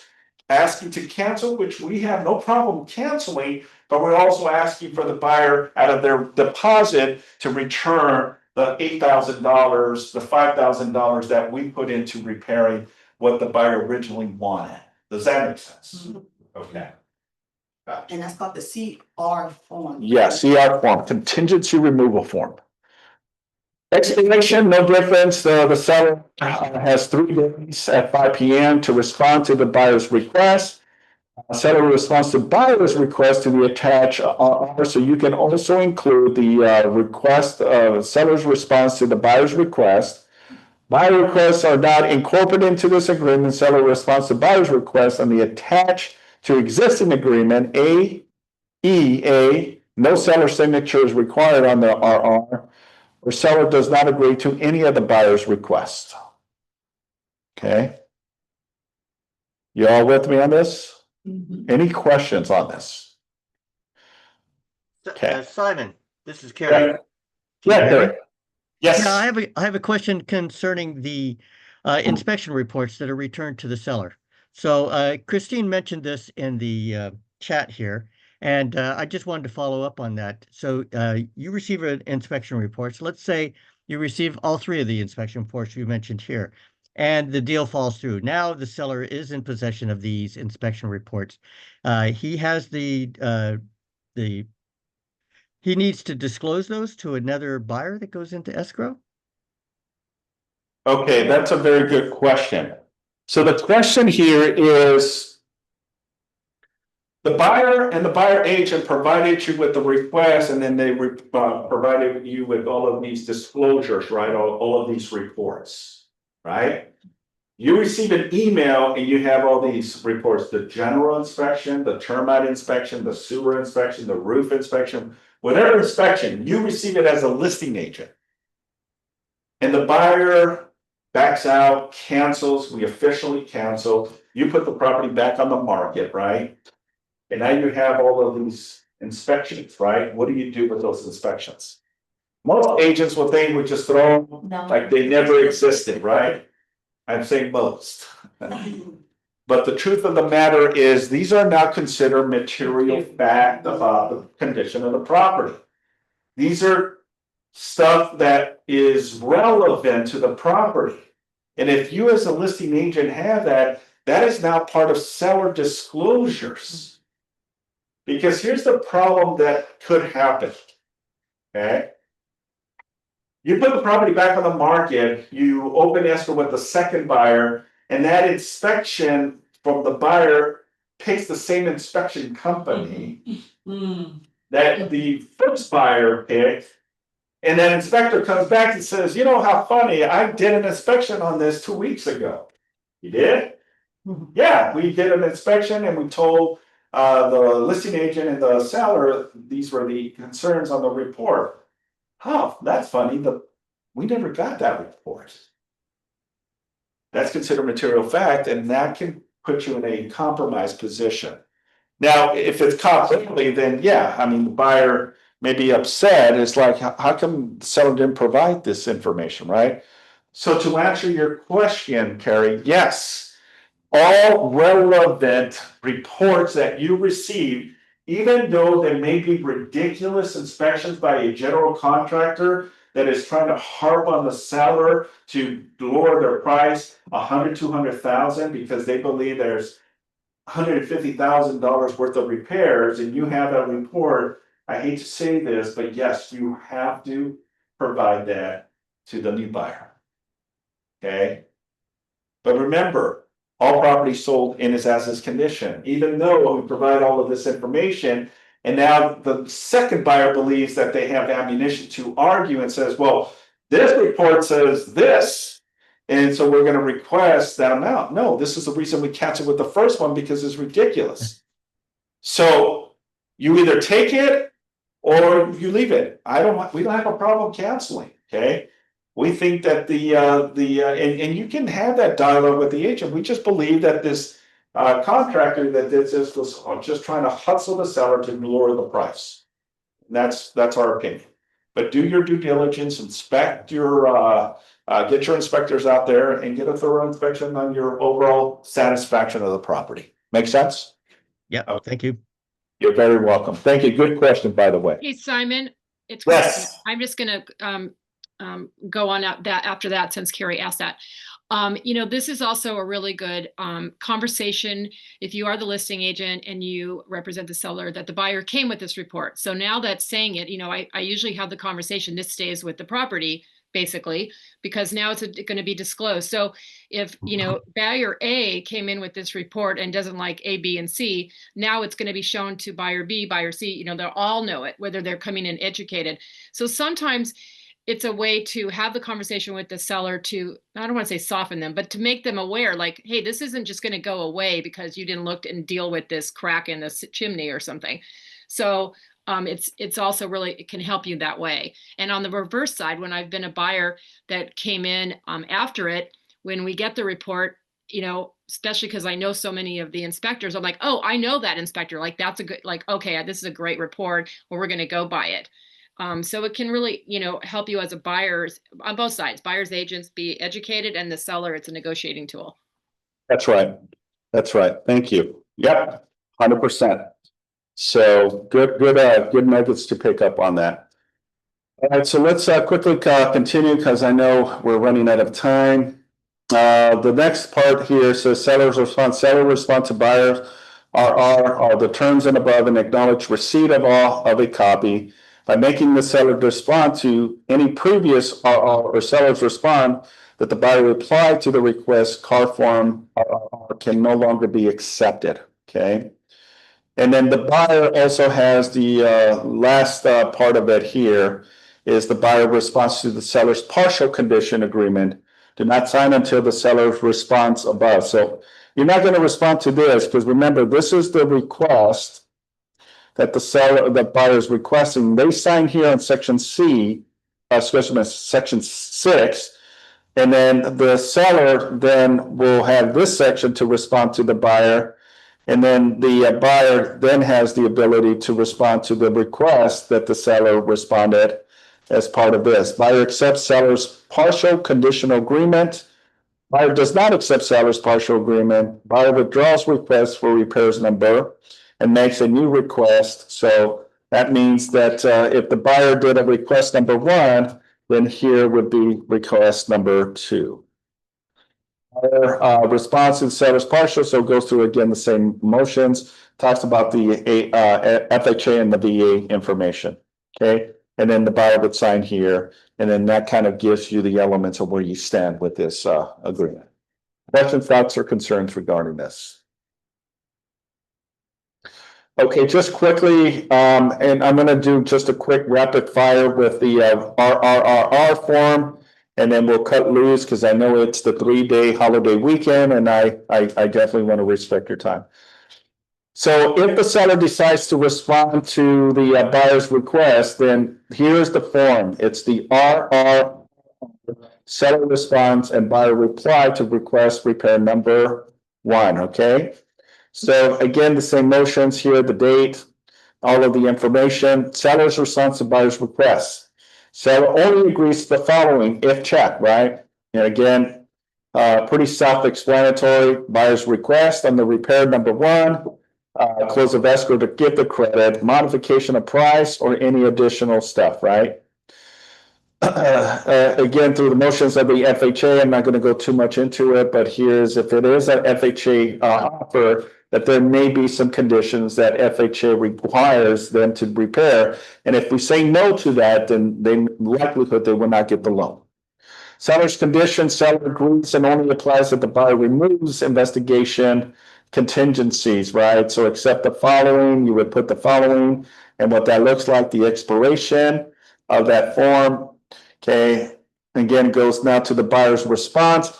asking to cancel, which we have no problem canceling, but we're also asking for the buyer out of their deposit to return the $8,000, the $5,000 that we put into repairing what the buyer originally wanted. Does that make sense? Okay. And that's called the CR form. Yes, CR form, contingency removal form. Explanation, no difference. The seller has 3 days at 5 p.m. to respond to the buyer's request. Seller responds to buyer's request to the attached offer, so you can also include the request of seller's response to the buyer's request. Buyer requests are not incorporated into this agreement. Seller responds to buyer's request on the attached to existing agreement. A, no seller signature is required on the RR, or seller does not agree to any of the buyer's requests. Okay? You all with me on this? Mhm. Any questions on this? Okay. Simon, this is Kerry. Yeah, Can you hear me? Terry. Yes. Yeah, I have a question concerning the inspection reports that are returned to the seller. So Christine mentioned this in the chat here, and I just wanted to follow up on that. So you receive an inspection reports. Let's say you receive all 3 of the inspection reports you mentioned here, and the deal falls through. Now the seller is in possession of these inspection reports. He has the he needs to disclose those to another buyer that goes into escrow? Okay, that's a very good question. So the question here is, the buyer and the buyer agent provided you with the request, and then they provided you with all of these disclosures, right? All of these reports, right? You receive an email and you have all these reports, the general inspection, the termite inspection, the sewer inspection, the roof inspection, whatever inspection, you receive it as a listing agent. And the buyer backs out, cancels, we officially cancel, you put the property back on the market, right? And now you have all of these inspections, right? What do you do with those inspections? Most agents will think we just throw them No. like they never existed, right? I'm saying most. But the truth of the matter is, these are not considered material fact about the condition of the property. These are stuff that is relevant to the property. And if you as a listing agent have that, that is now part of seller disclosures. Because here's the problem that could happen, okay? You put the property back on the market, you open escrow with the second buyer, and that inspection from the buyer picks the same inspection company that the first buyer picked. And that inspector comes back and says, you know how funny, I did an inspection on this 2 weeks ago. You did? Yeah, we did an inspection and we told the listing agent and the seller, these were the concerns on the report. Oh, that's funny, we never got that report. That's considered material fact, and that can put you in a compromised position. Now, if it's caught quickly, then yeah, I mean, the buyer may be upset. It's like, how come the seller didn't provide this information, right? So to answer your question, Carrie, yes, all relevant reports that you receive, even though they may be ridiculous inspections by a general contractor that is trying to harp on the seller to lower their price $100,000, $200,000 because they believe there's $150,000 worth of repairs, and you have that report. I hate to say this, but yes, you have to provide that to the new buyer. Okay? But remember, all property sold in its as-is condition, even though we provide all of this information, and now the second buyer believes that they have ammunition to argue and says, well, this report says this, and so we're going to request that amount. No, this is the reason we canceled with the first one, because it's ridiculous. So you either take it or you leave it. We don't have a problem canceling, okay? We think that and you can have that dialogue with the agent. We just believe that this contractor that did this was just trying to hustle the seller to lower the price. That's our opinion. But do your due diligence, inspect your, get your inspectors out there and get a thorough inspection on your overall satisfaction of the property. Make sense? Yeah, Okay. thank you. You're very welcome. Thank you. Good question, by the way. Hey, Simon, it's Yes. Christine. I'm just gonna go on that after that, since Carrie asked that. This is also a really good conversation if you are the listing agent and you represent the seller that the buyer came with this report. So now that's saying it, I usually have the conversation, this stays with the property, basically, because now it's going to be disclosed. So if, buyer A came in with this report and doesn't like A, B, and C, now it's going to be shown to buyer B, buyer C, they'll all know it, whether they're coming in educated. So sometimes it's a way to have the conversation with the seller to, I don't want to say soften them, but to make them aware, like, hey, this isn't just going to go away because you didn't look and deal with this crack in the chimney or something. So it's also really, it can help you that way. And on the reverse side, when I've been a buyer that came in after it, when we get the report, especially because I know so many of the inspectors, I'm like, oh, I know that inspector, like, that's a good, like, okay, this is a great report, well, we're going to go by it. So it can really, help you as a buyer on both sides, buyers, agents, be educated, and the seller, it's a negotiating tool. That's right. That's right. Thank you. Yep, 100%. So good nuggets to pick up on that. All right, so let's quickly continue because I know we're running out of time. The next part here says seller's response. Seller response to buyers are the terms and above and acknowledge receipt of a copy. By making the seller respond to any previous or sellers respond that the buyer replied to the request, car form can no longer be accepted. Okay. And then the buyer also has the last part of it here is the buyer responds to the seller's partial condition agreement. Do not sign until the seller's response above. So you're not going to respond to this because remember, this is the request that the buyer is requesting. They sign here on section C, section 6, and then the seller then will have this section to respond to the buyer. And then the buyer then has the ability to respond to the request that the seller responded as part of this. Buyer accepts seller's partial conditional agreement. Buyer does not accept seller's partial agreement. Buyer withdraws request for repairs number and makes a new request. So that means that if the buyer did a request number 1, then here would be request number 2. Response to the seller's partial, so it goes through again the same motions, talks about the FHA and the VA information. Okay, and then the buyer would sign here, and then that kind of gives you the elements of where you stand with this agreement. Questions, thoughts, or concerns regarding this? Okay, just quickly, and I'm going to do just a quick rapid fire with the RRR form. And then we'll cut loose because I know it's the 3-day holiday weekend and I definitely want to respect your time. So if the seller decides to respond to the buyer's request, then here's the form. It's the RR seller response and buyer reply to request repair number 1. Okay. So again, the same motions here, the date, all of the information, seller's response to buyer's request. Seller only agrees to the following if checked, right? And again, pretty self-explanatory. Buyer's request on the repair number 1, close of escrow to give the credit, modification of price, or any additional stuff, right? Again, through the motions of the FHA, I'm not going to go too much into it, but here's if it is an FHA offer, that there may be some conditions that FHA requires them to repair. And if we say no to that, then the likelihood they will not get the loan. Seller's condition, seller agrees and only applies if the buyer removes investigation contingencies, right? So accept the following, you would put the following, and what that looks like, the expiration of that form. Okay, again, goes now to the buyer's response.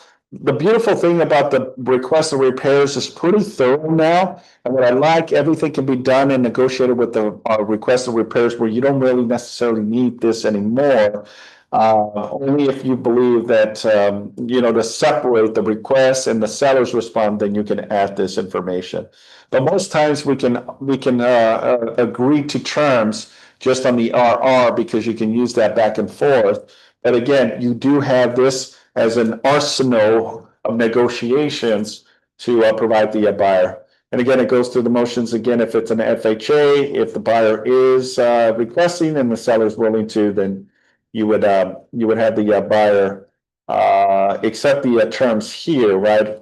The beautiful thing about the request of repairs is pretty thorough now. And what I like, everything can be done and negotiated with the request of repairs where you don't really necessarily need this anymore. Only if you believe that, to separate the request and the seller's response, then you can add this information. But most times we can agree to terms just on the RR because you can use that back and forth. But again, you do have this as an arsenal of negotiations to provide the buyer. And again, it goes through the motions again. If it's an FHA, if the buyer is requesting and the seller is willing to, then you would have the buyer accept the terms here, right?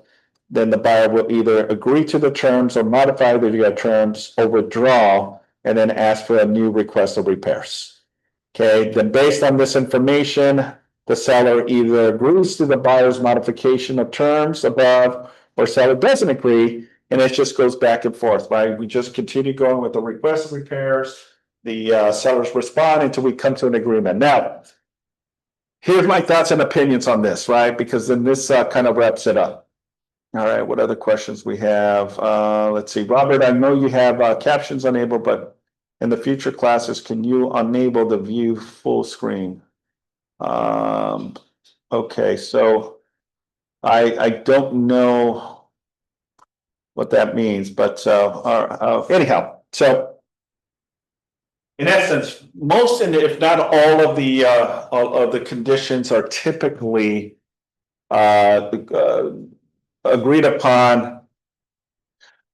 Then the buyer will either agree to the terms or modify the terms or withdraw and then ask for a new request of repairs. Okay, then based on this information, the seller either agrees to the buyer's modification of terms above or seller doesn't agree, and it just goes back and forth, right? We just continue going with the request of repairs. The sellers respond until we come to an agreement. Now, here's my thoughts and opinions on this, right? Because then this kind of wraps it up. All right, what other questions we have? Let's see, Robert, I know you have captions enabled, but in the future classes, can you enable the view full screen? Okay, so I don't know what that means, but anyhow, so in essence, most, and if not all of the conditions are typically agreed upon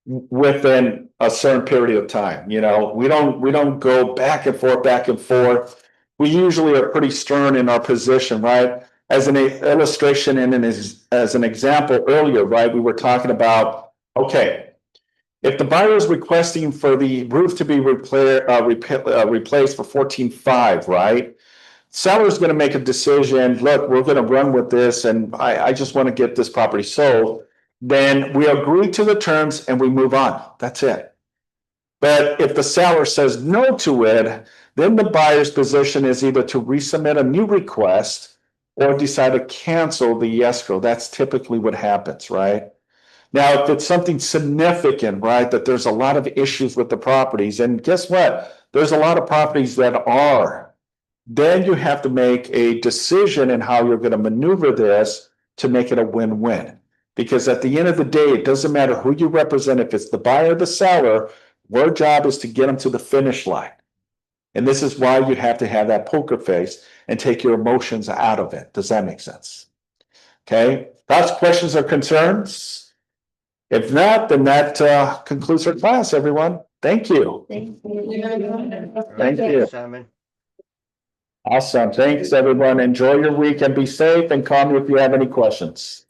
within a certain period of time. You know, we don't go back and forth. We usually are pretty stern in our position, right? As an illustration and as an example earlier, right? We were talking about, okay, if the buyer is requesting for the roof to be replaced for 14.5, right? Seller's going to make a decision. Look, we're going to run with this, and I just want to get this property sold. Then we agree to the terms and we move on. That's it. But if the seller says no to it, then the buyer's position is either to resubmit a new request or decide to cancel the escrow. That's typically what happens, right? Now, if it's something significant, right, that there's a lot of issues with the properties, and guess what? There's a lot of properties that are. Then you have to make a decision in how you're going to maneuver this to make it a win-win. Because at the end of the day, it doesn't matter who you represent, if it's the buyer or the seller, your job is to get them to the finish line. And this is why you have to have that poker face and take your emotions out of it. Does that make sense? Okay, thoughts, questions, or concerns? If not, then that concludes our class, everyone. Thank you. Thank you. Thank you. Simon. Awesome. Thanks, everyone. Enjoy your week and be safe, and call me if you have any questions.